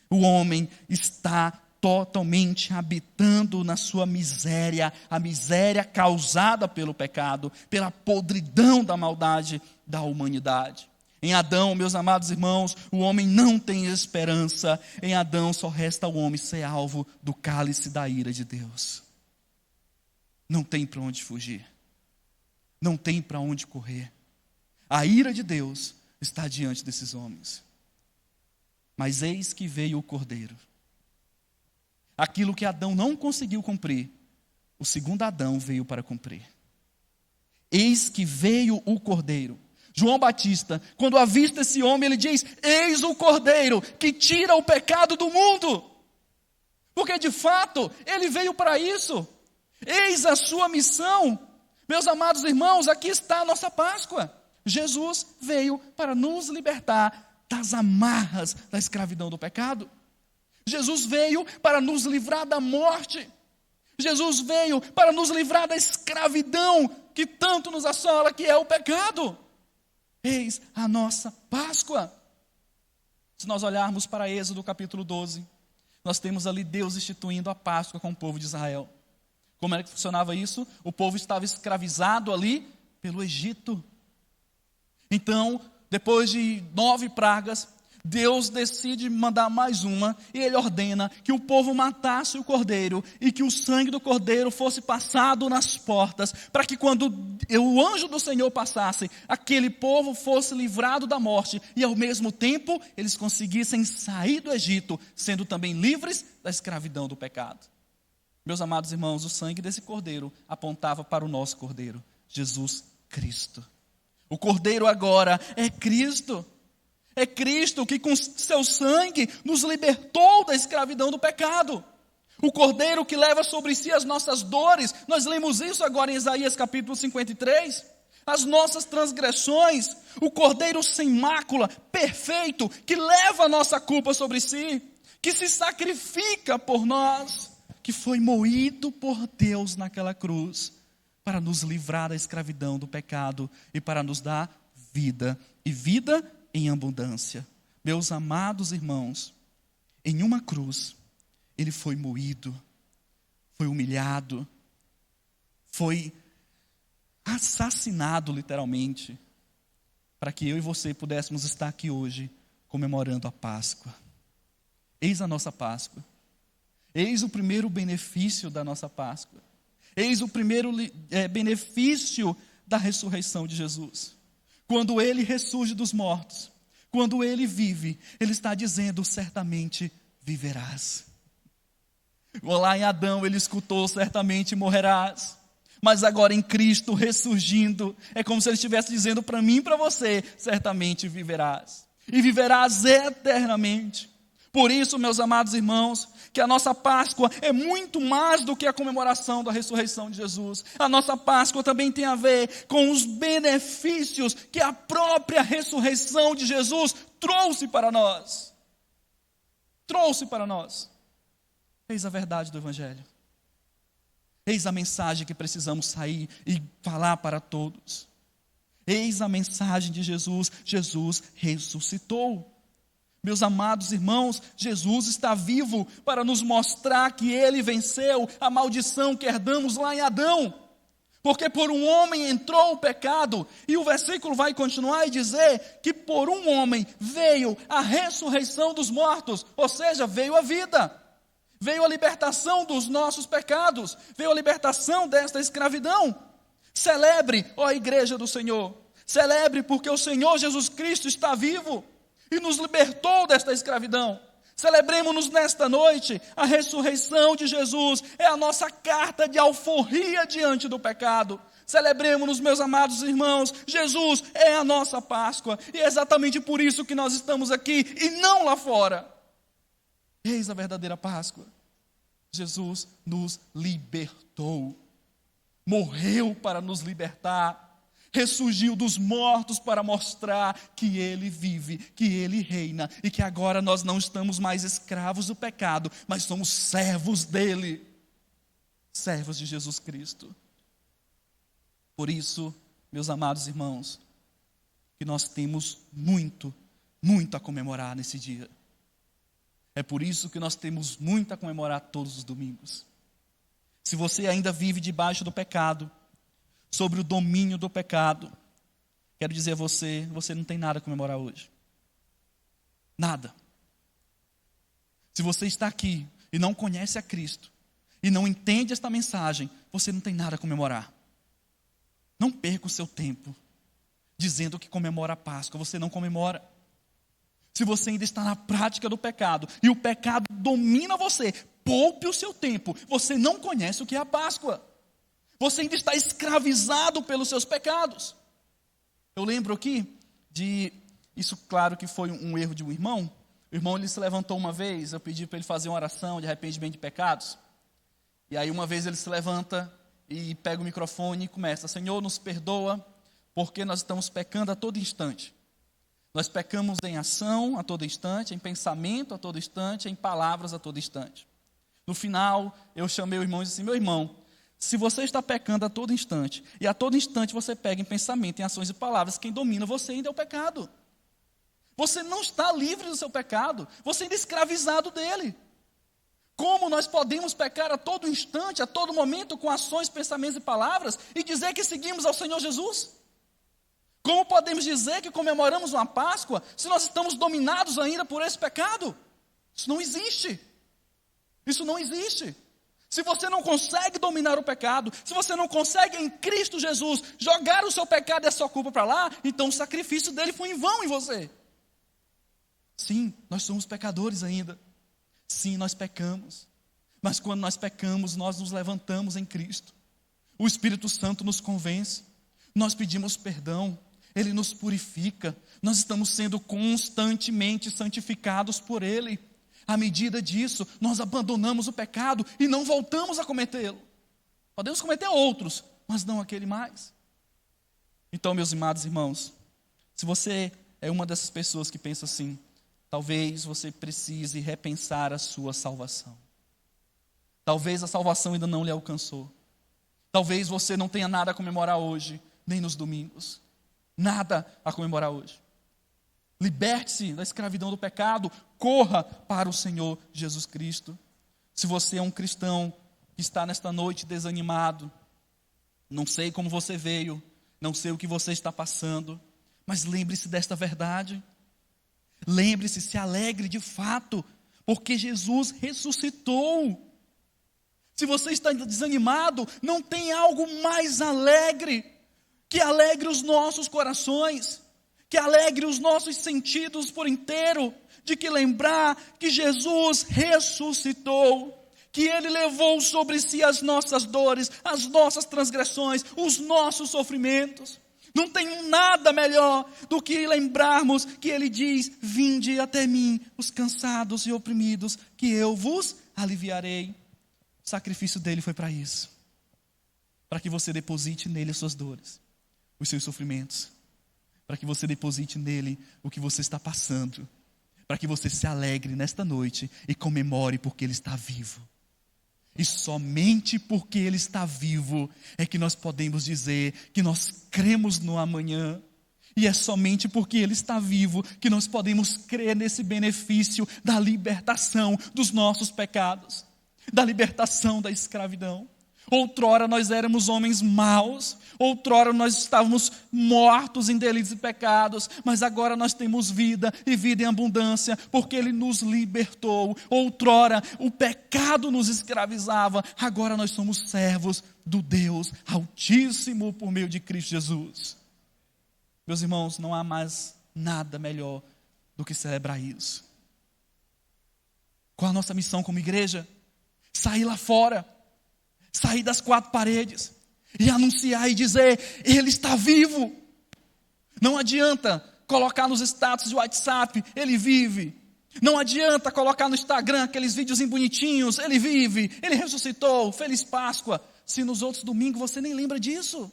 O homem está totalmente habitando na sua miséria, a miséria causada pelo pecado, pela podridão da maldade da humanidade. Em Adão, meus amados irmãos, o homem não tem esperança. Em Adão só resta o homem ser alvo do cálice da ira de Deus. Não tem para onde fugir. Não tem para onde correr. A ira de Deus está diante desses homens. Mas eis que veio o Cordeiro. Aquilo que Adão não conseguiu cumprir, o segundo Adão veio para cumprir. Eis que veio o Cordeiro. João Batista, quando avista esse homem, ele diz, eis o Cordeiro que tira o pecado do mundo. Porque de fato, ele veio para isso. Eis a sua missão. Meus amados irmãos, aqui está a nossa Páscoa. Jesus veio para nos libertar das amarras da escravidão do pecado. Jesus veio para nos livrar da morte. Jesus veio para nos livrar da escravidão que tanto nos assola, que é o pecado. Eis a nossa Páscoa. Se nós olharmos para Êxodo capítulo 12, nós temos ali Deus instituindo a Páscoa com o povo de Israel. Como é que funcionava isso? O povo estava escravizado ali pelo Egito. Então, depois de 9 pragas, Deus decide mandar mais uma, e ele ordena que o povo matasse o cordeiro, e que o sangue do cordeiro fosse passado nas portas, para que quando o anjo do Senhor passasse, aquele povo fosse livrado da morte, e ao mesmo tempo eles conseguissem sair do Egito, sendo também livres da escravidão do pecado. Meus amados irmãos, o sangue desse cordeiro apontava para o nosso cordeiro, Jesus Cristo. O cordeiro agora é Cristo. É Cristo que com seu sangue nos libertou da escravidão do pecado. O cordeiro que leva sobre si as nossas dores. Nós lemos isso agora em Isaías capítulo 53. As nossas transgressões. O cordeiro sem mácula, perfeito, que leva a nossa culpa sobre si. Que se sacrifica por nós. Que foi moído por Deus naquela cruz. Para nos livrar da escravidão do pecado. E para nos dar vida. E vida em abundância. Meus amados irmãos, em uma cruz, ele foi moído, foi humilhado, foi assassinado literalmente, para que eu e você pudéssemos estar aqui hoje, comemorando a Páscoa. Eis a nossa Páscoa. Eis o primeiro benefício da nossa Páscoa. Eis o primeiro benefício da ressurreição de Jesus. Quando ele ressurge dos mortos, quando ele vive, ele está dizendo, certamente viverás. Lá em Adão ele escutou, certamente morrerás. Mas agora em Cristo ressurgindo, é como se ele estivesse dizendo para mim e para você, certamente viverás. E viverás eternamente. Por isso, meus amados irmãos, que a nossa Páscoa é muito mais do que a comemoração da ressurreição de Jesus. A nossa Páscoa também tem a ver com os benefícios que a própria ressurreição de Jesus trouxe para nós. Trouxe para nós. Eis a verdade do Evangelho. Eis a mensagem que precisamos sair e falar para todos. Eis a mensagem de Jesus. Jesus ressuscitou. Meus amados irmãos, Jesus está vivo para nos mostrar que Ele venceu a maldição que herdamos lá em Adão. Porque por um homem entrou o pecado, e o versículo vai continuar e dizer que por um homem veio a ressurreição dos mortos, ou seja, veio a vida. Veio a libertação dos nossos pecados, veio a libertação desta escravidão. Celebre, ó igreja do Senhor, celebre porque o Senhor Jesus Cristo está vivo. E nos libertou desta escravidão. Celebremos-nos nesta noite. A ressurreição de Jesus é a nossa carta de alforria diante do pecado. Celebremos-nos, meus amados irmãos. Jesus é a nossa Páscoa. E é exatamente por isso que nós estamos aqui e não lá fora. Eis a verdadeira Páscoa. Jesus nos libertou. Morreu para nos libertar. Ressurgiu dos mortos para mostrar que Ele vive, que Ele reina e que agora nós não estamos mais escravos do pecado, mas somos servos dEle, servos de Jesus Cristo. Por isso, meus amados irmãos, que nós temos muito, muito a comemorar nesse dia. É por isso que nós temos muito a comemorar todos os domingos. Se você ainda vive debaixo do pecado, sobre o domínio do pecado, quero dizer a você, você não tem nada a comemorar hoje. Nada. Se você está aqui e não conhece a Cristo, e não entende esta mensagem, você não tem nada a comemorar. Não perca o seu tempo dizendo que comemora a Páscoa, você não comemora. Se você ainda está na prática do pecado, e o pecado domina você, poupe o seu tempo, você não conhece o que é a Páscoa. Você ainda está escravizado pelos seus pecados. Eu lembro aqui isso claro que foi um erro de um irmão. O irmão ele se levantou uma vez, eu pedi para ele fazer uma oração de arrependimento de pecados. E aí uma vez ele se levanta e pega o microfone e começa: Senhor, nos perdoa, porque nós estamos pecando a todo instante. Nós pecamos em ação a todo instante, em pensamento a todo instante, em palavras a todo instante. No final, eu chamei o irmão e disse assim: meu irmão, se você está pecando a todo instante, e a todo instante você pega em pensamento, em ações e palavras, quem domina você ainda é o pecado. Você não está livre do seu pecado, você ainda é escravizado dele. Como nós podemos pecar a todo instante, a todo momento, com ações, pensamentos e palavras, e dizer que seguimos ao Senhor Jesus? Como podemos dizer que comemoramos uma Páscoa, se nós estamos dominados ainda por esse pecado? Isso não existe. Isso não existe. Se você não consegue dominar o pecado, se você não consegue em Cristo Jesus jogar o seu pecado e a sua culpa para lá, então o sacrifício dele foi em vão em você. Sim, nós somos pecadores ainda. Sim, nós pecamos. Mas quando nós pecamos, nós nos levantamos em Cristo. O Espírito Santo nos convence. Nós pedimos perdão. Ele nos purifica. Nós estamos sendo constantemente santificados por Ele. À medida disso, nós abandonamos o pecado e não voltamos a cometê-lo. Podemos cometer outros, mas não aquele mais. Então, meus amados irmãos, se você é uma dessas pessoas que pensa assim, talvez você precise repensar a sua salvação. Talvez a salvação ainda não lhe alcançou. Talvez você não tenha nada a comemorar hoje, nem nos domingos. Nada a comemorar hoje. Liberte-se da escravidão do pecado, corra para o Senhor Jesus Cristo. Se você é um cristão que está nesta noite desanimado, não sei como você veio, não sei o que você está passando, mas lembre-se desta verdade. Lembre-se, se alegre de fato, porque Jesus ressuscitou. Se você está desanimado, não tem algo mais alegre, que alegre os nossos corações, que alegre os nossos sentidos por inteiro, de que lembrar que Jesus ressuscitou, que Ele levou sobre si as nossas dores, as nossas transgressões, os nossos sofrimentos. Não tem nada melhor do que lembrarmos que Ele diz: vinde até mim, os cansados e oprimidos, que eu vos aliviarei. O sacrifício dele foi para isso, para que você deposite nele as suas dores, os seus sofrimentos, para que você deposite nele o que você está passando, para que você se alegre nesta noite e comemore porque Ele está vivo. E somente porque Ele está vivo é que nós podemos dizer que nós cremos no amanhã. E é somente porque Ele está vivo que nós podemos crer nesse benefício da libertação dos nossos pecados, da libertação da escravidão. Outrora nós éramos homens maus, outrora nós estávamos mortos em delitos e pecados, mas agora nós temos vida e vida em abundância, porque Ele nos libertou. Outrora o pecado nos escravizava, agora nós somos servos do Deus Altíssimo por meio de Cristo Jesus. Meus irmãos, não há mais nada melhor do que celebrar isso. Qual a nossa missão como igreja? Sair lá fora, sair das quatro paredes e anunciar e dizer: Ele está vivo. Não adianta colocar nos status de WhatsApp: Ele vive. Não adianta colocar no Instagram aqueles videozinhos bonitinhos: Ele vive, Ele ressuscitou, Feliz Páscoa, se nos outros domingos você nem lembra disso.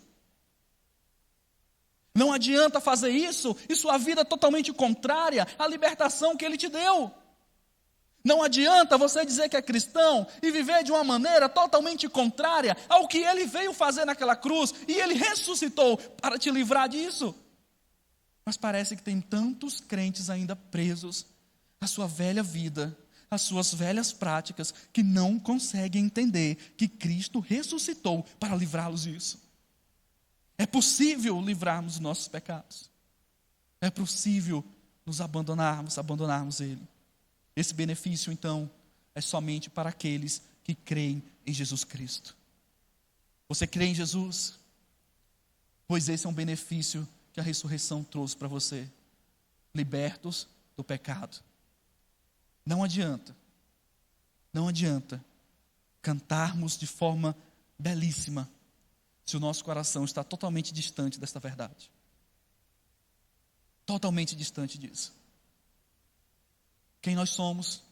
Não adianta fazer isso e sua vida é totalmente contrária à libertação que Ele te deu. Não adianta você dizer que é cristão e viver de uma maneira totalmente contrária ao que Ele veio fazer naquela cruz e Ele ressuscitou para te livrar disso. Mas parece que tem tantos crentes ainda presos à sua velha vida, às suas velhas práticas, que não conseguem entender que Cristo ressuscitou para livrá-los disso. É possível livrarmos dos nossos pecados. É possível nos abandonarmos Ele. Esse benefício, então, é somente para aqueles que creem em Jesus Cristo. Você crê em Jesus? Pois esse é um benefício que a ressurreição trouxe para você. Libertos do pecado. Não adianta cantarmos de forma belíssima se o nosso coração está totalmente distante desta verdade. Totalmente distante disso. quem nós somos.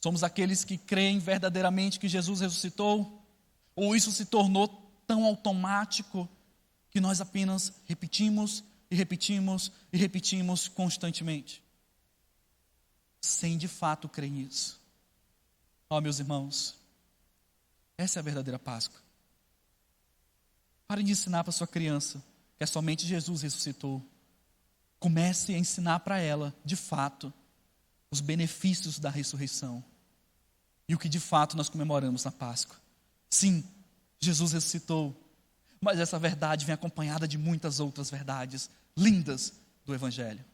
Somos aqueles que creem verdadeiramente que Jesus ressuscitou? Ou isso se tornou tão automático que nós apenas repetimos e repetimos e repetimos constantemente, sem de fato crer nisso? Meus irmãos, essa é a verdadeira Páscoa. Pare de ensinar para sua criança que é somente Jesus ressuscitou. Comece a ensinar para ela, de fato, os benefícios da ressurreição e o que de fato nós comemoramos na Páscoa. Sim, Jesus ressuscitou, mas essa verdade vem acompanhada de muitas outras verdades lindas do Evangelho.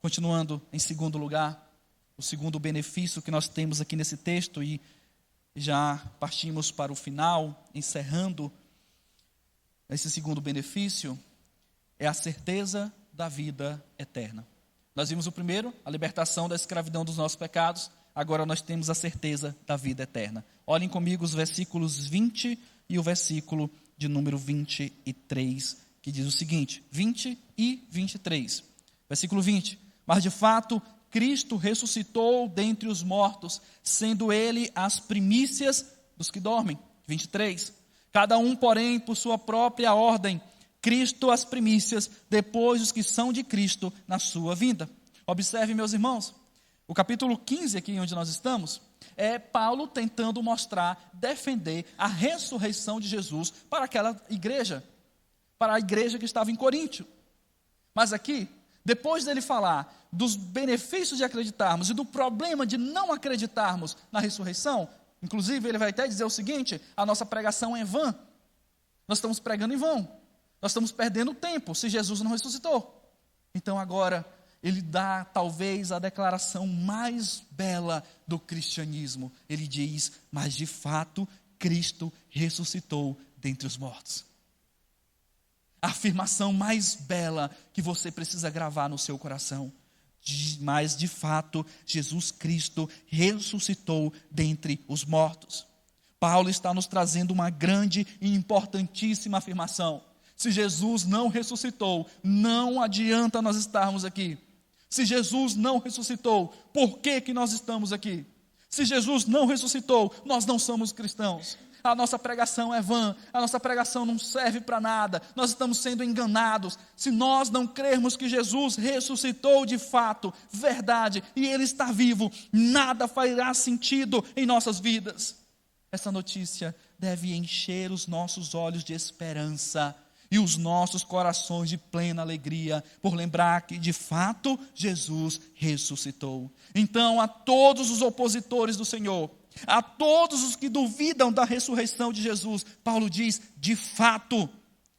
Continuando, em segundo lugar, o segundo benefício que nós temos aqui nesse texto, e já partimos para o final, encerrando esse segundo benefício, é a certeza da vida eterna. Nós vimos o primeiro, a libertação da escravidão dos nossos pecados. Agora nós temos a certeza da vida eterna. Olhem comigo os versículos 20 e o versículo de número 23, que diz o seguinte, 20 e 23. Versículo 20. Mas de fato, Cristo ressuscitou dentre os mortos, sendo ele as primícias dos que dormem. 23. Cada um, porém, por sua própria ordem, Cristo as primícias, depois os que são de Cristo na sua vinda. Observe, meus irmãos, o capítulo 15 aqui onde nós estamos, é Paulo tentando mostrar, defender a ressurreição de Jesus para aquela igreja, para a igreja que estava em Coríntio. Mas aqui, depois dele falar dos benefícios de acreditarmos e do problema de não acreditarmos na ressurreição, inclusive ele vai até dizer o seguinte: a nossa pregação é vã, nós estamos pregando em vão, nós estamos perdendo tempo se Jesus não ressuscitou. Então agora ele dá talvez a declaração mais bela do cristianismo. Ele diz: mas de fato Cristo ressuscitou dentre os mortos. A afirmação mais bela que você precisa gravar no seu coração. Mas de fato Jesus Cristo ressuscitou dentre os mortos. Paulo está nos trazendo uma grande e importantíssima afirmação. Se Jesus não ressuscitou, não adianta nós estarmos aqui. Se Jesus não ressuscitou, por que nós estamos aqui? Se Jesus não ressuscitou, nós não somos cristãos. A nossa pregação é vã, a nossa pregação não serve para nada, nós estamos sendo enganados. Se nós não crermos que Jesus ressuscitou de fato, verdade, e Ele está vivo, nada fará sentido em nossas vidas. Essa notícia deve encher os nossos olhos de esperança e os nossos corações de plena alegria, por lembrar que de fato Jesus ressuscitou. Então, a todos os opositores do Senhor, a todos os que duvidam da ressurreição de Jesus, Paulo diz: de fato,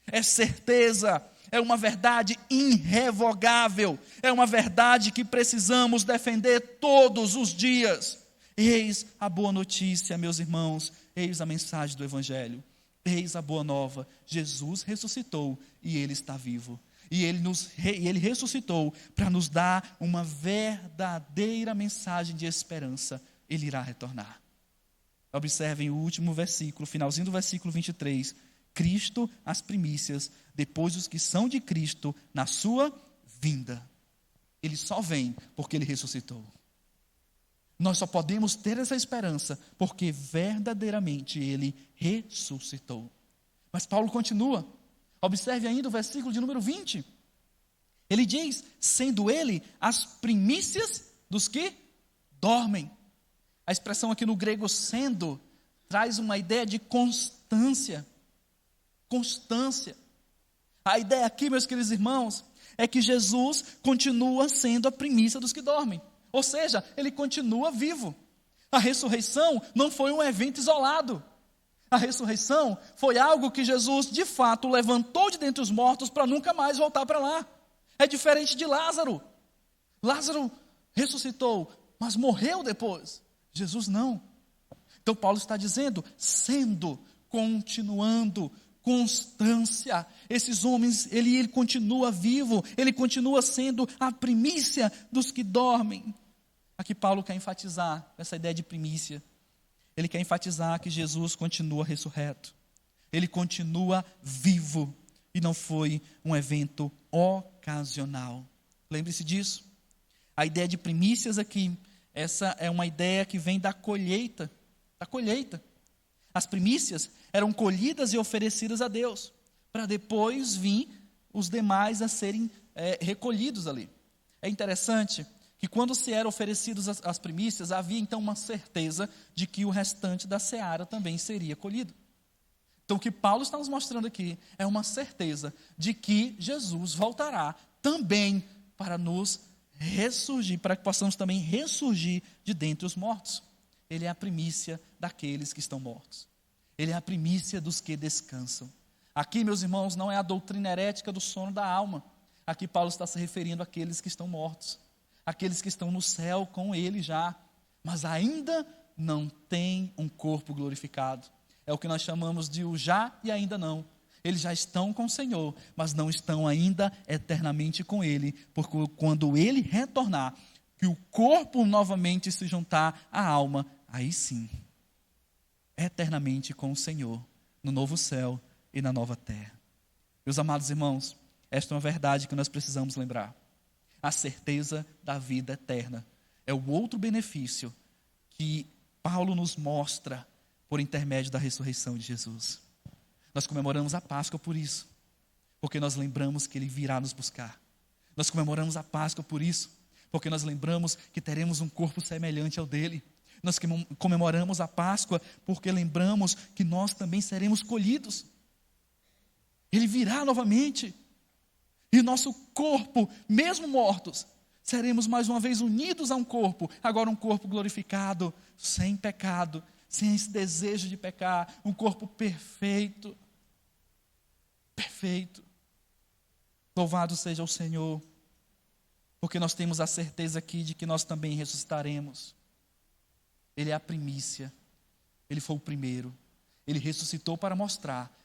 é certeza, é uma verdade irrevogável, é uma verdade que precisamos defender todos os dias. Eis a boa notícia, meus irmãos, eis a mensagem do Evangelho. Eis a boa nova: Jesus ressuscitou e Ele está vivo. E Ele ressuscitou para nos dar uma verdadeira mensagem de esperança. Ele irá retornar. Observem o último versículo, finalzinho do versículo 23. Cristo as primícias, depois os que são de Cristo na sua vinda. Ele só vem porque Ele ressuscitou. Nós só podemos ter essa esperança porque verdadeiramente Ele ressuscitou. Mas Paulo continua. Observe ainda o versículo de número 20. Ele diz: sendo Ele as primícias dos que dormem. A expressão aqui no grego sendo traz uma ideia de constância. Constância. A ideia aqui, meus queridos irmãos, é que Jesus continua sendo a primícia dos que dormem. Ou seja, Ele continua vivo. A ressurreição não foi um evento isolado. A ressurreição foi algo que Jesus, de fato, levantou de dentre os mortos para nunca mais voltar para lá. É diferente de Lázaro. Lázaro ressuscitou, mas morreu depois. Jesus não. Então Paulo está dizendo, sendo, continuando, constância. Esses homens, ele continua vivo, ele continua sendo a primícia dos que dormem. Aqui Paulo quer enfatizar essa ideia de primícia. Ele quer enfatizar que Jesus continua ressurreto. Ele continua vivo e não foi um evento ocasional. Lembre-se disso. A ideia de primícias aqui, essa é uma ideia que vem da colheita. Da colheita. As primícias eram colhidas e oferecidas a Deus, para depois vir os demais a serem recolhidos ali. É interessante que quando se eram oferecidas as primícias, havia então uma certeza de que o restante da seara também seria colhido. Então o que Paulo está nos mostrando aqui é uma certeza de que Jesus voltará também para nos ressurgir, para que possamos também ressurgir de dentre os mortos. Ele é a primícia daqueles que estão mortos. Ele é a primícia dos que descansam. Aqui, meus irmãos, não é a doutrina herética do sono da alma. Aqui Paulo está se referindo àqueles que estão mortos, aqueles que estão no céu com ele já, mas ainda não têm um corpo glorificado. É o que nós chamamos de o já e ainda não. Eles já estão com o Senhor, mas não estão ainda eternamente com Ele, porque quando Ele retornar, que o corpo novamente se juntar à alma, aí sim, eternamente com o Senhor, no novo céu e na nova terra. Meus amados irmãos, esta é uma verdade que nós precisamos lembrar. A certeza da vida eterna é o outro benefício que Paulo nos mostra por intermédio da ressurreição de Jesus. Nós comemoramos a Páscoa por isso, porque nós lembramos que Ele virá nos buscar. Nós comemoramos a Páscoa por isso, porque nós lembramos que teremos um corpo semelhante ao dele. Nós comemoramos a Páscoa porque lembramos que nós também seremos colhidos. Ele virá novamente. E o nosso corpo, mesmo mortos, seremos mais uma vez unidos a um corpo, agora um corpo glorificado, sem pecado, sem esse desejo de pecar, um corpo perfeito. Perfeito. Louvado seja o Senhor, porque nós temos a certeza aqui de que nós também ressuscitaremos. Ele é a primícia, Ele foi o primeiro, Ele ressuscitou para mostrar,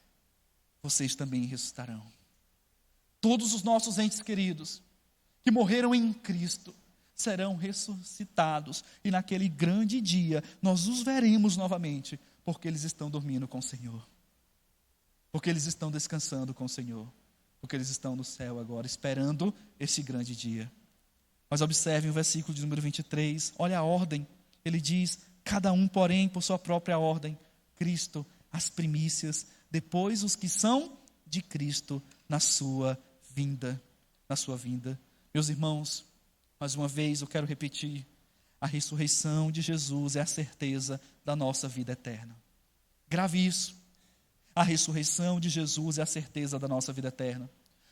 vocês também ressuscitarão. Todos os nossos entes queridos, que morreram em Cristo, serão ressuscitados, e naquele grande dia, nós os veremos novamente, porque eles estão dormindo com o Senhor, porque eles estão descansando com o Senhor, porque eles estão no céu agora, esperando esse grande dia. Mas observem o versículo de número 23, olha a ordem, ele diz, cada um, porém, por sua própria ordem, Cristo, as primícias, depois os que são de Cristo, na sua vinda, Meus irmãos, mais uma vez eu quero repetir, a ressurreição de Jesus é a certeza da nossa vida eterna. Grave isso. A ressurreição de Jesus é a certeza da nossa vida eterna.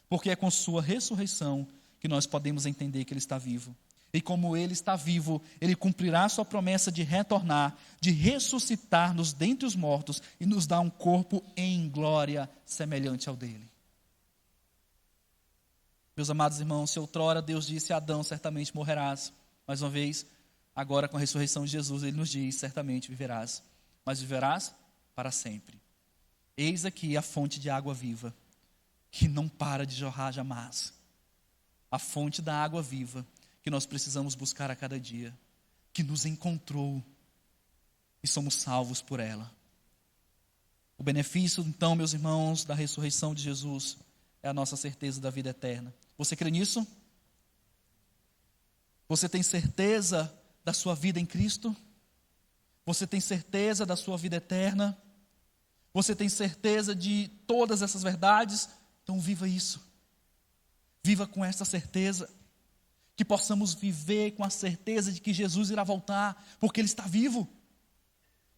Porque é com sua ressurreição que nós podemos entender que Ele está vivo. E como Ele está vivo, Ele cumprirá a sua promessa de retornar, de ressuscitar-nos dentre os mortos e nos dar um corpo em glória semelhante ao dele. Meus amados irmãos, se outrora Deus disse a Adão, certamente morrerás. Mais uma vez, agora com a ressurreição de Jesus, Ele nos diz, certamente viverás. Mas viverás para sempre. Eis aqui a fonte de água viva, que não para de jorrar jamais. A fonte da água viva, que nós precisamos buscar a cada dia, que nos encontrou e somos salvos por ela. O benefício, então, meus irmãos, da ressurreição de Jesus é a nossa certeza da vida eterna. Você crê nisso? Você tem certeza da sua vida em Cristo? Você tem certeza da sua vida eterna? Você tem certeza de todas essas verdades? Então viva isso. Viva com essa certeza. Que possamos viver com a certeza de que Jesus irá voltar, porque Ele está vivo.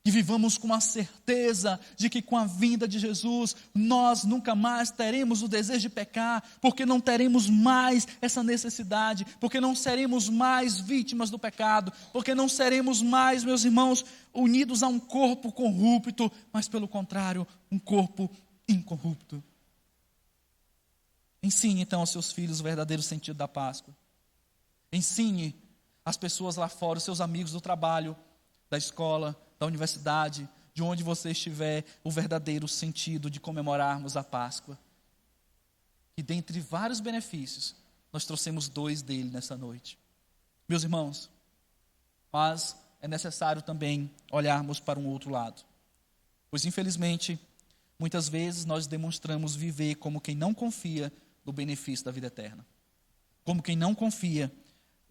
Que vivamos com a certeza de que com a vinda de Jesus, nós nunca mais teremos o desejo de pecar, porque não teremos mais essa necessidade, porque não seremos mais vítimas do pecado, porque não seremos mais, meus irmãos, unidos a um corpo corrupto, mas pelo contrário, um corpo incorrupto. Ensine então aos seus filhos o verdadeiro sentido da Páscoa. Ensine as pessoas lá fora, os seus amigos do trabalho, da escola, da universidade, de onde você estiver, o verdadeiro sentido de comemorarmos a Páscoa. E dentre vários benefícios, nós trouxemos 2 dele nessa noite. Meus irmãos, mas é necessário também olharmos para um outro lado. Pois infelizmente, muitas vezes nós demonstramos viver como quem não confia no benefício da vida eterna. Como quem não confia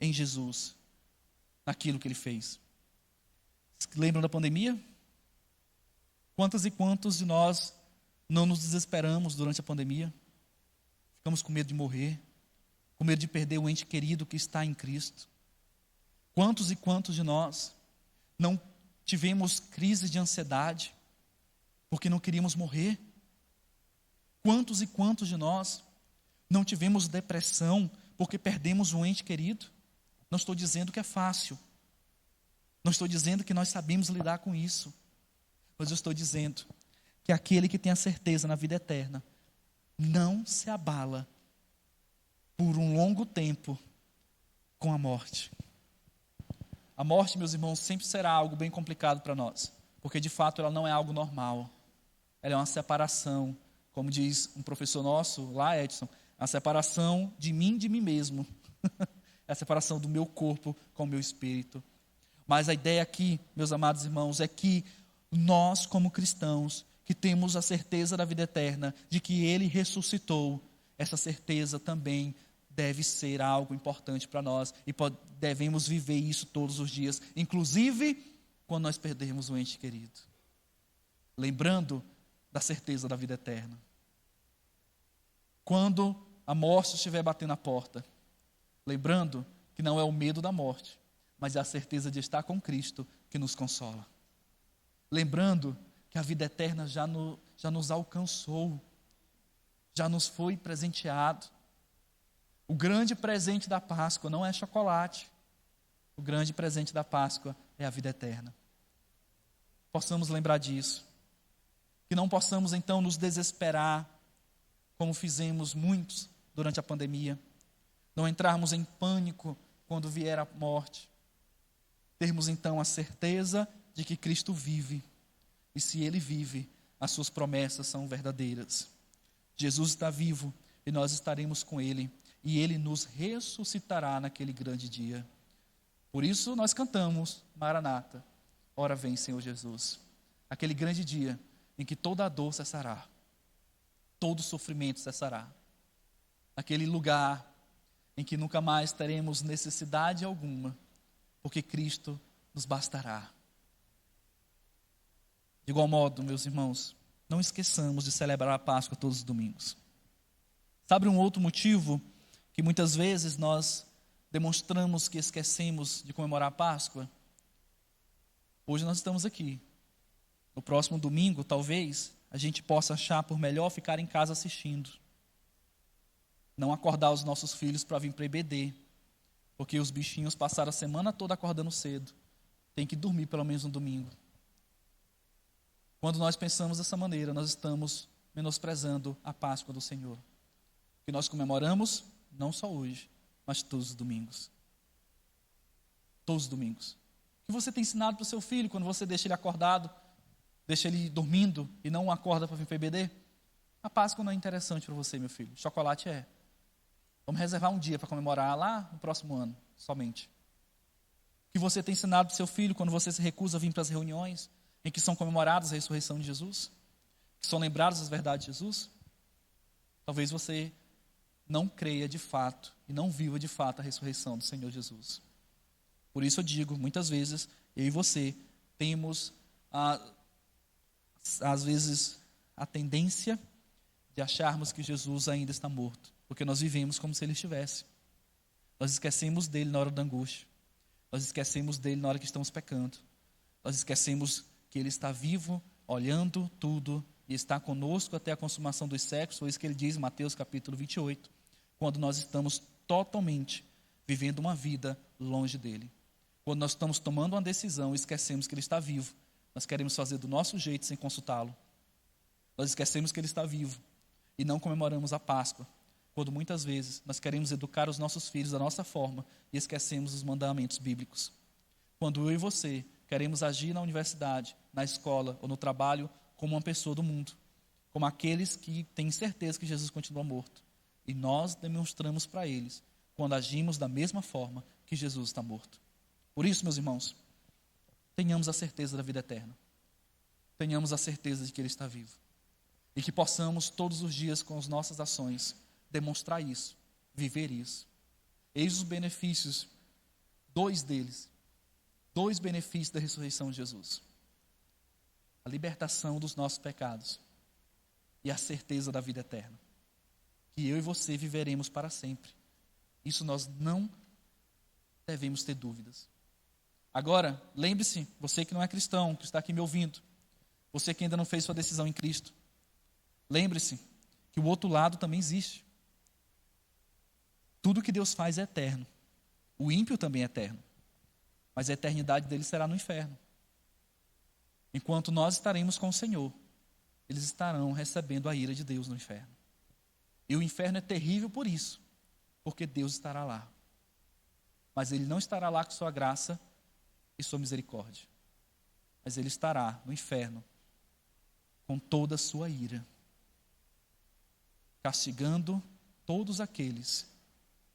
em Jesus, naquilo que Ele fez. Lembram da pandemia? Quantas e quantos de nós não nos desesperamos durante a pandemia? Ficamos com medo de morrer, com medo de perder o ente querido que está em Cristo. Quantos e quantos de nós não tivemos crise de ansiedade porque não queríamos morrer? Quantos e quantos de nós não tivemos depressão porque perdemos um ente querido? Não estou dizendo que é fácil. Não estou dizendo que nós sabemos lidar com isso. Mas eu estou dizendo que aquele que tem a certeza na vida eterna não se abala por um longo tempo com a morte. A morte, meus irmãos, sempre será algo bem complicado para nós, porque de fato ela não é algo normal. Ela é uma separação, como diz um professor nosso lá, Edson, a separação de mim de mim mesmo. É a separação do meu corpo com o meu espírito. Mas a ideia aqui, meus amados irmãos, é que nós, como cristãos, que temos a certeza da vida eterna, de que Ele ressuscitou, essa certeza também deve ser algo importante para nós e devemos viver isso todos os dias, inclusive quando nós perdermos um ente querido. Lembrando da certeza da vida eterna. Quando a morte estiver batendo na porta, lembrando que não é o medo da morte, mas é a certeza de estar com Cristo que nos consola. Lembrando que a vida eterna já nos alcançou, já nos foi presenteado. O grande presente da Páscoa não é chocolate. O grande presente da Páscoa é a vida eterna. Possamos lembrar disso. Que não possamos então nos desesperar, como fizemos muitos durante a pandemia. Não entrarmos em pânico quando vier a morte. Termos então a certeza de que Cristo vive. E se Ele vive, as suas promessas são verdadeiras. Jesus está vivo e nós estaremos com Ele. E Ele nos ressuscitará naquele grande dia. Por isso nós cantamos, Maranata, ora vem Senhor Jesus. Aquele grande dia em que toda a dor cessará. Todo sofrimento cessará. Aquele lugar em que nunca mais teremos necessidade alguma, porque Cristo nos bastará. De igual modo, meus irmãos, não esqueçamos de celebrar a Páscoa todos os domingos. Sabe um outro motivo que muitas vezes nós demonstramos que esquecemos de comemorar a Páscoa? Hoje nós estamos aqui. No próximo domingo, talvez, a gente possa achar por melhor ficar em casa assistindo. Não acordar os nossos filhos para vir para o EBD, porque os bichinhos passaram a semana toda acordando cedo. Tem que dormir pelo menos no domingo. Quando nós pensamos dessa maneira, nós estamos menosprezando a Páscoa do Senhor, que nós comemoramos não só hoje, mas todos os domingos. Todos os domingos. O que você tem ensinado para o seu filho quando você deixa ele acordado, deixa ele dormindo e não acorda para vir para o EBD? A Páscoa não é interessante para você, meu filho. Chocolate é. Vamos reservar um dia para comemorar lá no próximo ano, somente. O que você tem ensinado para o seu filho quando você se recusa a vir para as reuniões em que são comemoradas a ressurreição de Jesus? Que são lembradas as verdades de Jesus? Talvez você não creia de fato e não viva de fato a ressurreição do Senhor Jesus. Por isso eu digo, muitas vezes, eu e você temos, às vezes, a tendência de acharmos que Jesus ainda está morto, porque nós vivemos como se Ele estivesse. Nós esquecemos dele na hora da angústia. Nós esquecemos dele na hora que estamos pecando. Nós esquecemos que Ele está vivo, olhando tudo, e está conosco até a consumação dos séculos. Foi isso que Ele diz em Mateus capítulo 28, quando nós estamos totalmente vivendo uma vida longe dEle. Quando nós estamos tomando uma decisão e esquecemos que Ele está vivo, nós queremos fazer do nosso jeito sem consultá-lo. Nós esquecemos que Ele está vivo e não comemoramos a Páscoa, quando muitas vezes nós queremos educar os nossos filhos da nossa forma e esquecemos os mandamentos bíblicos. Quando eu e você queremos agir na universidade, na escola ou no trabalho como uma pessoa do mundo, como aqueles que têm certeza que Jesus continua morto. E nós demonstramos para eles quando agimos da mesma forma que Jesus está morto. Por isso, meus irmãos, tenhamos a certeza da vida eterna. Tenhamos a certeza de que Ele está vivo. E que possamos todos os dias com as nossas ações demonstrar isso, viver isso. Eis os benefícios dois deles, dois benefícios da ressurreição de Jesus: a libertação dos nossos pecados e a certeza da vida eterna, que eu e você viveremos para sempre. Isso nós não devemos ter dúvidas. Agora, lembre-se, você que não é cristão, que está aqui me ouvindo, você que ainda não fez sua decisão em Cristo, lembre-se que o outro lado também existe. Tudo que Deus faz é eterno. O ímpio também é eterno, mas a eternidade dele será no inferno. Enquanto nós estaremos com o Senhor, eles estarão recebendo a ira de Deus no inferno. E o inferno é terrível por isso, porque Deus estará lá. Mas Ele não estará lá com sua graça e sua misericórdia, mas Ele estará no inferno com toda a sua ira, castigando todos aqueles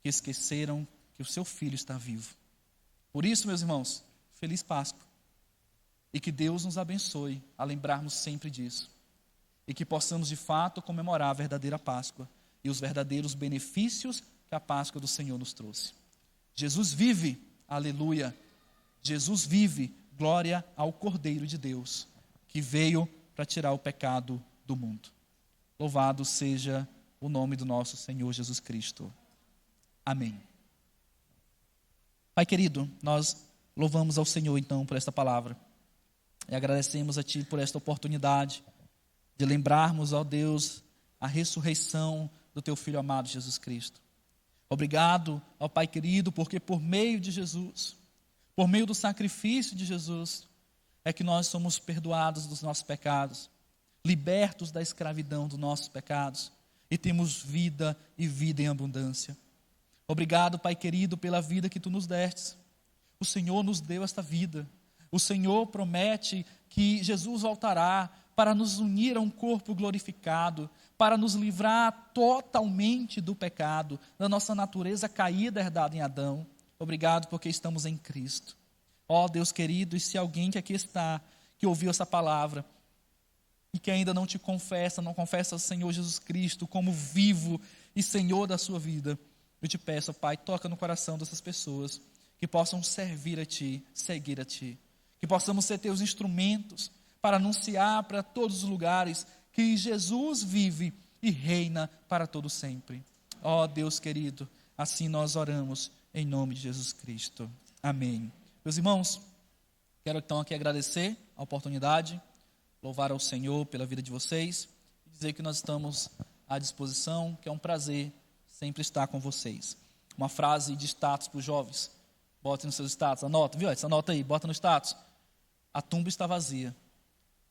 que esqueceram que o seu Filho está vivo. Por isso, meus irmãos, feliz Páscoa. E que Deus nos abençoe a lembrarmos sempre disso. E que possamos de fato comemorar a verdadeira Páscoa e os verdadeiros benefícios que a Páscoa do Senhor nos trouxe. Jesus vive, aleluia. Jesus vive, glória ao Cordeiro de Deus, que veio para tirar o pecado do mundo. Louvado seja o nome do nosso Senhor Jesus Cristo. Amém. Pai querido, nós louvamos ao Senhor então por esta palavra. E agradecemos a Ti por esta oportunidade de lembrarmos, ó Deus, a ressurreição do Teu Filho amado Jesus Cristo. Obrigado, ó Pai querido, porque por meio de Jesus, por meio do sacrifício de Jesus, é que nós somos perdoados dos nossos pecados, libertos da escravidão dos nossos pecados, e temos vida e vida em abundância. Obrigado, Pai querido, pela vida que Tu nos destes. O Senhor nos deu esta vida. O Senhor promete que Jesus voltará para nos unir a um corpo glorificado, para nos livrar totalmente do pecado, da nossa natureza caída herdada em Adão. Obrigado porque estamos em Cristo. Ó Deus querido, e se alguém que aqui está, que ouviu essa palavra, e que ainda não te confessa, não confessa o Senhor Jesus Cristo como vivo e Senhor da sua vida, eu te peço, Pai, toca no coração dessas pessoas, que possam servir a Ti, seguir a Ti, que possamos ser Teus instrumentos para anunciar para todos os lugares que Jesus vive e reina para todo sempre. Ó Deus querido, assim nós oramos em nome de Jesus Cristo. Amém. Meus irmãos, quero então aqui agradecer a oportunidade, louvar ao Senhor pela vida de vocês e dizer que nós estamos à disposição, que é um prazer sempre estar com vocês. Uma frase de status para os jovens. Bote nos seus status, anota, viu? Essa nota aí, bota no status. A tumba está vazia,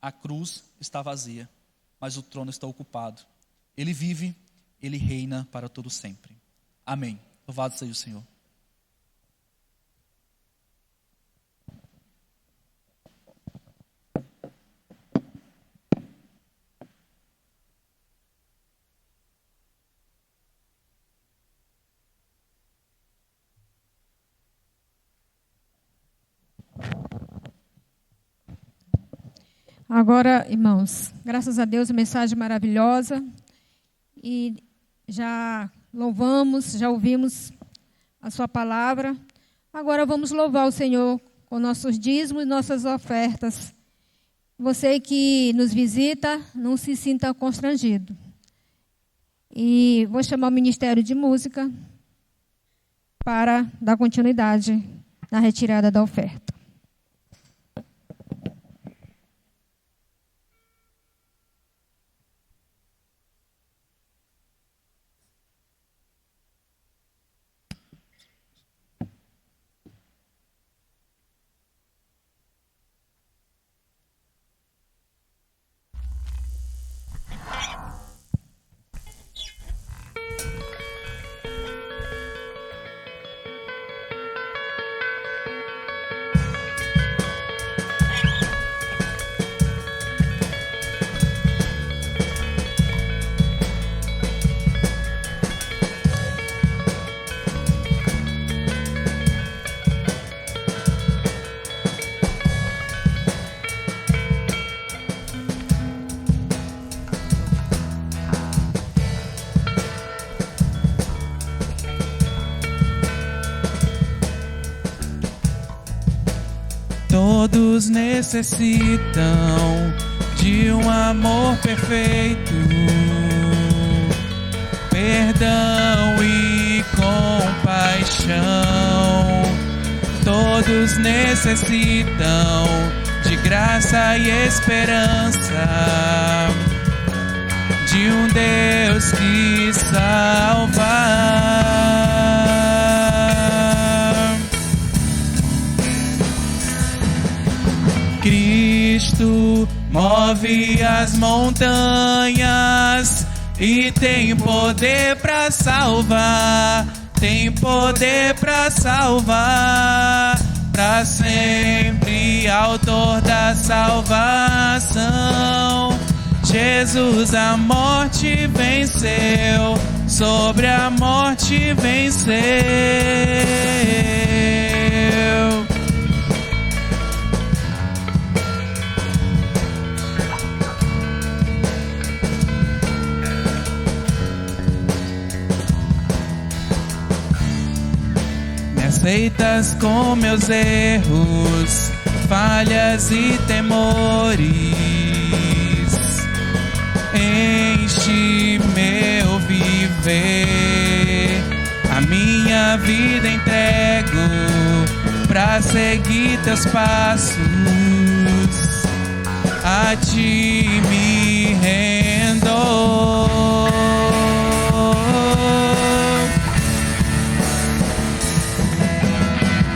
a cruz está vazia, mas o trono está ocupado. Ele vive, Ele reina para todo sempre. Amém. Louvado seja o Senhor. Agora, irmãos, graças a Deus, mensagem maravilhosa. E já louvamos, já ouvimos a sua palavra. Agora vamos louvar o Senhor com nossos dízimos e nossas ofertas. Você que nos visita, não se sinta constrangido. E vou chamar o Ministério de Música para dar continuidade na retirada da oferta. Todos necessitam de um amor perfeito, perdão e compaixão. Todos necessitam de graça e esperança, de um Deus que salva. Cristo move as montanhas e tem poder para salvar, tem poder para salvar, para sempre autor da salvação. Jesus a morte venceu, sobre a morte venceu. Me aceitas com meus erros, falhas e temores. Enche meu viver, a minha vida entrego pra seguir teus passos, a ti me rendo.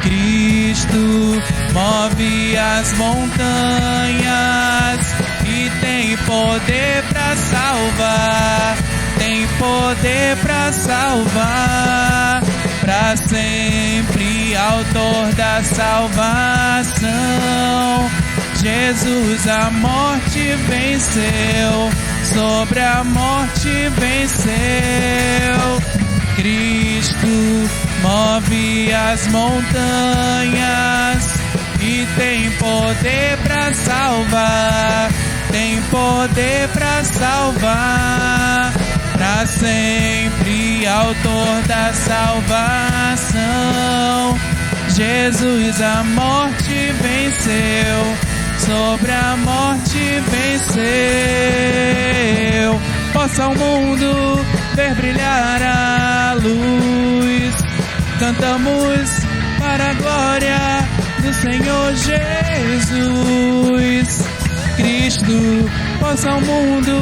Cristo move as montanhas e tem poder para salvar, tem poder para salvar, para sempre autor da salvação. Jesus a morte venceu, sobre a morte venceu. Cristo move as montanhas e tem poder para salvar, tem poder para salvar, para sempre autor da salvação. Jesus a morte venceu, sobre a morte venceu. Possa o mundo ver brilhar a luz, cantamos para a glória do Senhor Jesus. Cristo, possa o mundo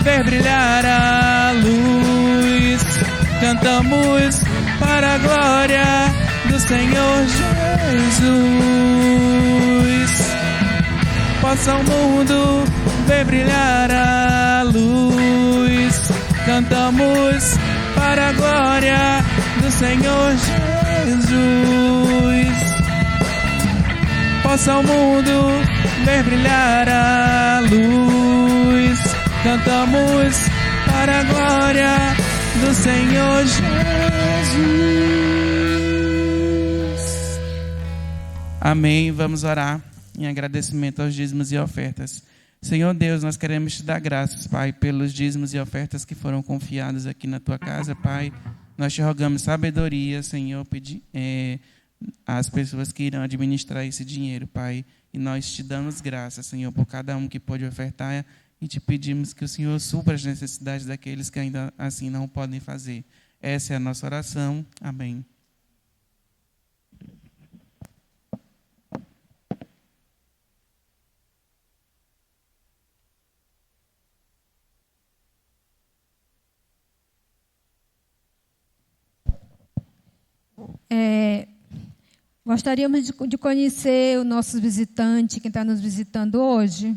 ver brilhar a luz, cantamos para a glória do Senhor Jesus. Possa o mundo ver brilhar a luz, cantamos para a glória do Senhor Jesus. Possa o mundo ver brilhar a luz, cantamos para a glória do Senhor Jesus. Amém. Vamos orar em agradecimento aos dízimos e ofertas. Senhor Deus, nós queremos te dar graças, Pai, pelos dízimos e ofertas que foram confiados aqui na tua casa, Pai. Nós te rogamos sabedoria, Senhor, às pessoas que irão administrar esse dinheiro, Pai. E nós te damos graças, Senhor, por cada um que pode ofertar e te pedimos que o Senhor supra as necessidades daqueles que ainda assim não podem fazer. Essa é a nossa oração. Amém. Gostaríamos de conhecer o nosso visitante, quem está nos visitando hoje.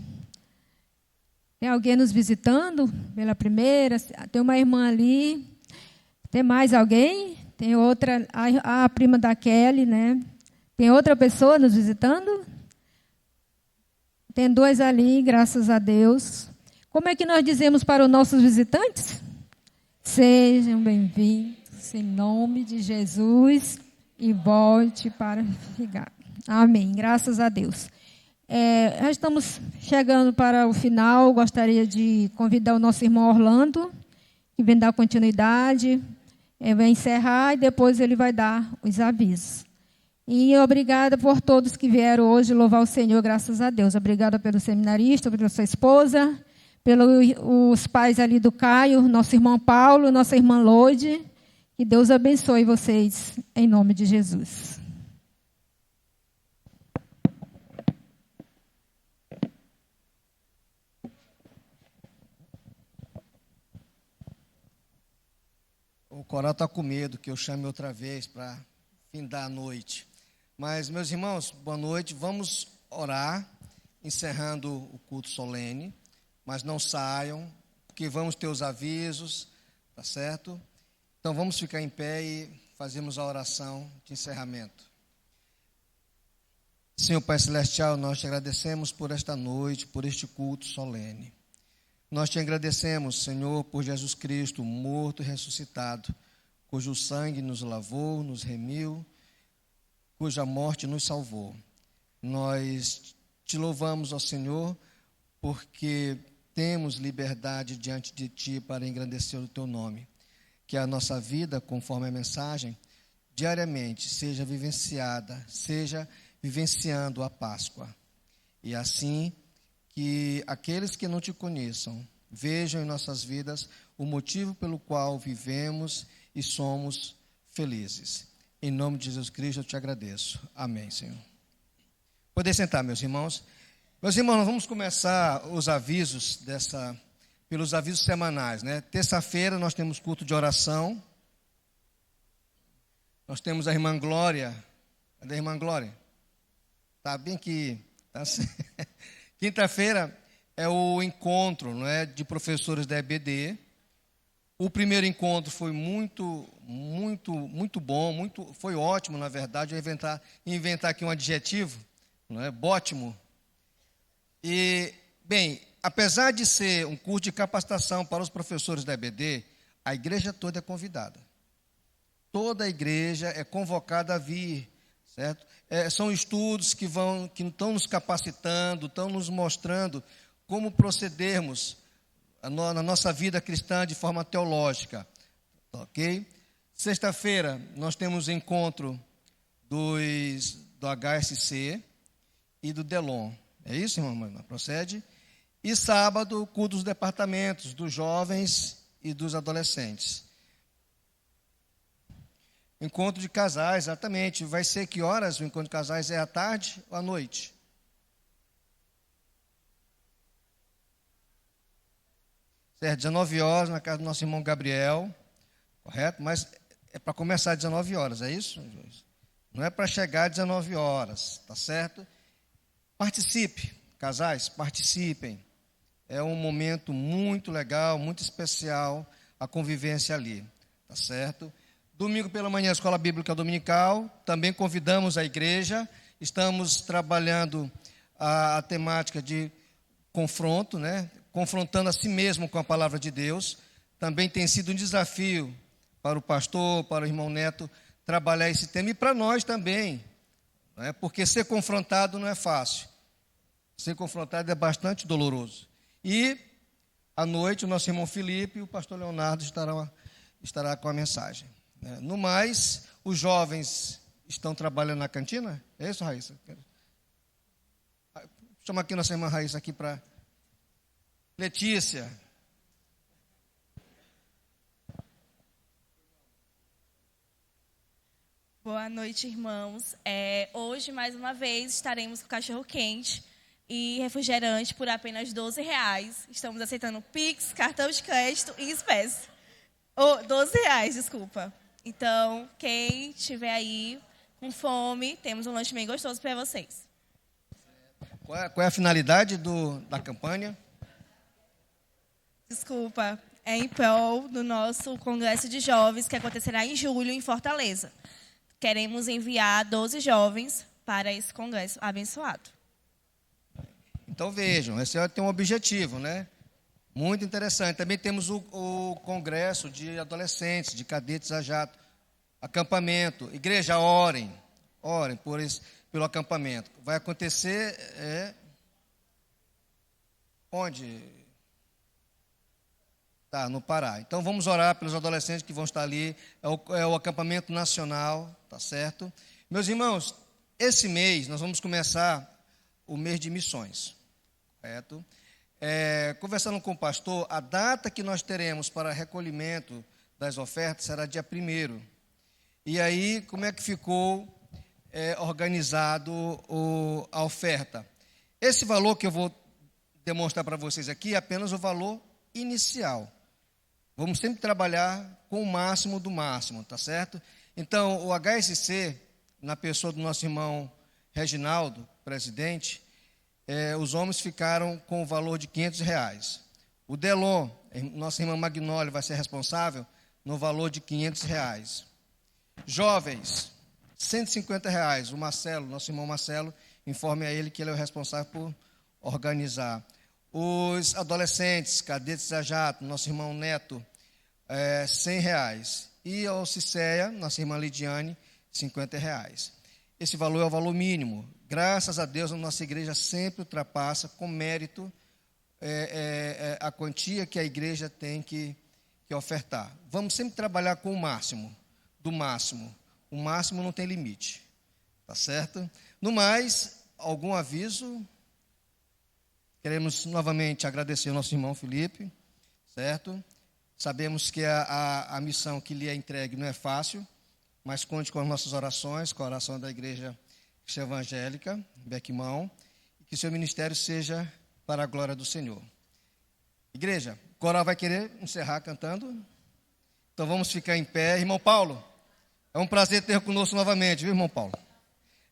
Tem alguém nos visitando pela primeira? Tem uma irmã ali. Tem mais alguém? Tem outra, a prima da Kelly, né? Tem outra pessoa nos visitando? Tem dois ali, graças a Deus. Como é que nós dizemos para os nossos visitantes? Sejam bem-vindos, em nome de Jesus. E volte para ficar. Amém. Graças a Deus. Já estamos chegando para o final. Gostaria de convidar o nosso irmão Orlando, que vem dar continuidade. Vai encerrar e depois ele vai dar os avisos. E obrigada por todos que vieram hoje louvar o Senhor, graças a Deus. Obrigada pelo seminarista, pela sua esposa, pelos pais ali do Caio, nosso irmão Paulo, nossa irmã Lode. Que Deus abençoe vocês, em nome de Jesus. O coral está com medo que eu chame outra vez para findar a noite. Mas, meus irmãos, boa noite. Vamos orar, encerrando o culto solene. Mas não saiam, porque vamos ter os avisos, tá certo? Então, vamos ficar em pé e fazemos a oração de encerramento. Senhor Pai Celestial, nós te agradecemos por esta noite, por este culto solene. Nós te agradecemos, Senhor, por Jesus Cristo, morto e ressuscitado, cujo sangue nos lavou, nos remiu, cuja morte nos salvou. Nós te louvamos, ó Senhor, porque temos liberdade diante de Ti para engrandecer o Teu nome. Que a nossa vida, conforme a mensagem, diariamente seja vivenciando a Páscoa. E assim, que aqueles que não Te conheçam vejam em nossas vidas o motivo pelo qual vivemos e somos felizes. Em nome de Jesus Cristo eu Te agradeço. Amém, Senhor. Podem sentar, meus irmãos. Meus irmãos, nós vamos começar os avisos pelos avisos semanais, né? Terça-feira nós temos culto de oração. Nós temos a irmã Glória. Cadê a irmã Glória? Tá bem que... Tá... Quinta-feira é o encontro, não é, de professores da EBD. O primeiro encontro foi muito bom, foi ótimo, na verdade. Eu inventar aqui um adjetivo, não é, ótimo. E, bem, apesar de ser um curso de capacitação para os professores da EBD, a igreja toda é convidada. Toda a igreja é convocada a vir, certo? São estudos que estão nos capacitando, estão nos mostrando como procedermos na nossa vida cristã de forma teológica. Ok? Sexta-feira nós temos encontro do HSC e do Delon. É isso, irmã? Procede. E sábado, o culto dos departamentos, dos jovens e dos adolescentes. Encontro de casais, exatamente. Vai ser que horas o encontro de casais? É à tarde ou à noite? Certo, 19 horas na casa do nosso irmão Gabriel. Correto? Mas é para começar às 19 horas, é isso? Não é para chegar às 19 horas, tá certo? Participe, casais, participem. É um momento muito legal, muito especial, a convivência ali, tá certo? Domingo pela manhã, Escola Bíblica Dominical, também convidamos a igreja, estamos trabalhando a temática de confronto, né? Confrontando a si mesmo com a palavra de Deus. Também tem sido um desafio para o pastor, para o irmão Neto, trabalhar esse tema, e para nós também, né? Porque ser confrontado não é fácil, ser confrontado é bastante doloroso. E, à noite, o nosso irmão Felipe e o pastor Leonardo estará com a mensagem. No mais, os jovens estão trabalhando na cantina? É isso, Raíssa? Chama aqui nossa irmã Raíssa aqui para... Letícia. Boa noite, irmãos. Hoje, mais uma vez, estaremos com cachorro-quente e refrigerante por apenas R$12. Estamos aceitando Pix, cartão de crédito e espécie. R$12, desculpa. Então, quem estiver aí com fome, temos um lanche bem gostoso para vocês. Qual é a finalidade da campanha? Desculpa, é em prol do nosso Congresso de Jovens, que acontecerá em julho, em Fortaleza. Queremos enviar 12 jovens para esse congresso abençoado. Então, vejam, esse tem um objetivo, né? Muito interessante. Também temos o congresso de adolescentes, de cadetes a jato, acampamento. Igreja, orem pelo acampamento. Vai acontecer onde? No Pará. Então, vamos orar pelos adolescentes que vão estar ali. É o acampamento nacional, tá certo? Meus irmãos, esse mês nós vamos começar o mês de missões, correto? Conversando com o pastor, a data que nós teremos para recolhimento das ofertas será dia 1º. E aí, como é que ficou organizado a oferta? Esse valor que eu vou demonstrar para vocês aqui é apenas o valor inicial. Vamos sempre trabalhar com o máximo do máximo, tá certo? Então, o HSC, na pessoa do nosso irmão Reginaldo, presidente, os homens ficaram com o valor de R$500. O Delon, nossa irmã Magnólia, vai ser responsável no valor de R$500. Jovens, R$150. O Marcelo, nosso irmão Marcelo, informe a ele que ele é o responsável por organizar. Os adolescentes, cadetes a jato, nosso irmão Neto, R$100. E a Ciceia, nossa irmã Lidiane, R$50. Esse valor é o valor mínimo. Graças a Deus, a nossa igreja sempre ultrapassa com mérito a quantia que a igreja tem que ofertar. Vamos sempre trabalhar com o máximo, do máximo. O máximo não tem limite, tá certo? No mais, algum aviso? Queremos novamente agradecer ao nosso irmão Felipe, certo? Sabemos que a missão que lhe é entregue não é fácil, mas conte com as nossas orações, com a oração da Igreja Cristã Evangélica, Bequimão, e que o seu ministério seja para a glória do Senhor. Igreja, o coral vai querer encerrar cantando? Então vamos ficar em pé. Irmão Paulo, é um prazer ter conosco novamente, viu, irmão Paulo?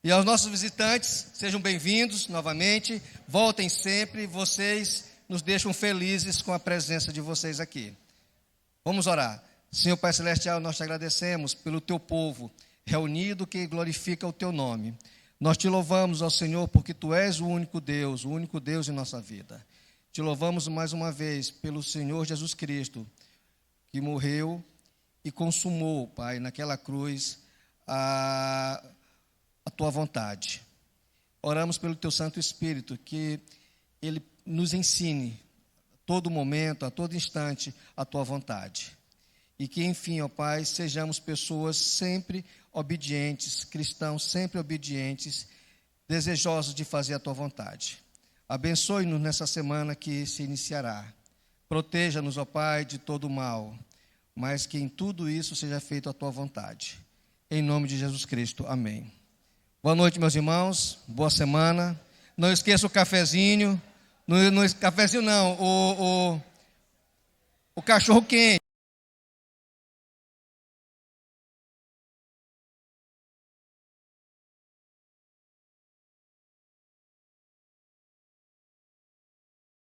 E aos nossos visitantes, sejam bem-vindos novamente, voltem sempre, vocês nos deixam felizes com a presença de vocês aqui. Vamos orar. Senhor Pai Celestial, nós te agradecemos pelo teu povo reunido que glorifica o teu nome. Nós te louvamos, ó Senhor, porque tu és o único Deus em nossa vida. Te louvamos mais uma vez pelo Senhor Jesus Cristo, que morreu e consumou, Pai, naquela cruz, a tua vontade. Oramos pelo teu Santo Espírito, que ele nos ensine a todo momento, a todo instante, a tua vontade. E que, enfim, ó Pai, sejamos pessoas sempre obedientes, cristãos sempre obedientes, desejosos de fazer a tua vontade. Abençoe-nos nessa semana que se iniciará. Proteja-nos, ó Pai, de todo o mal, mas que em tudo isso seja feito a tua vontade. Em nome de Jesus Cristo, amém. Boa noite, meus irmãos, boa semana. Não esqueça o cafezinho, cafezinho não, o cachorro quente.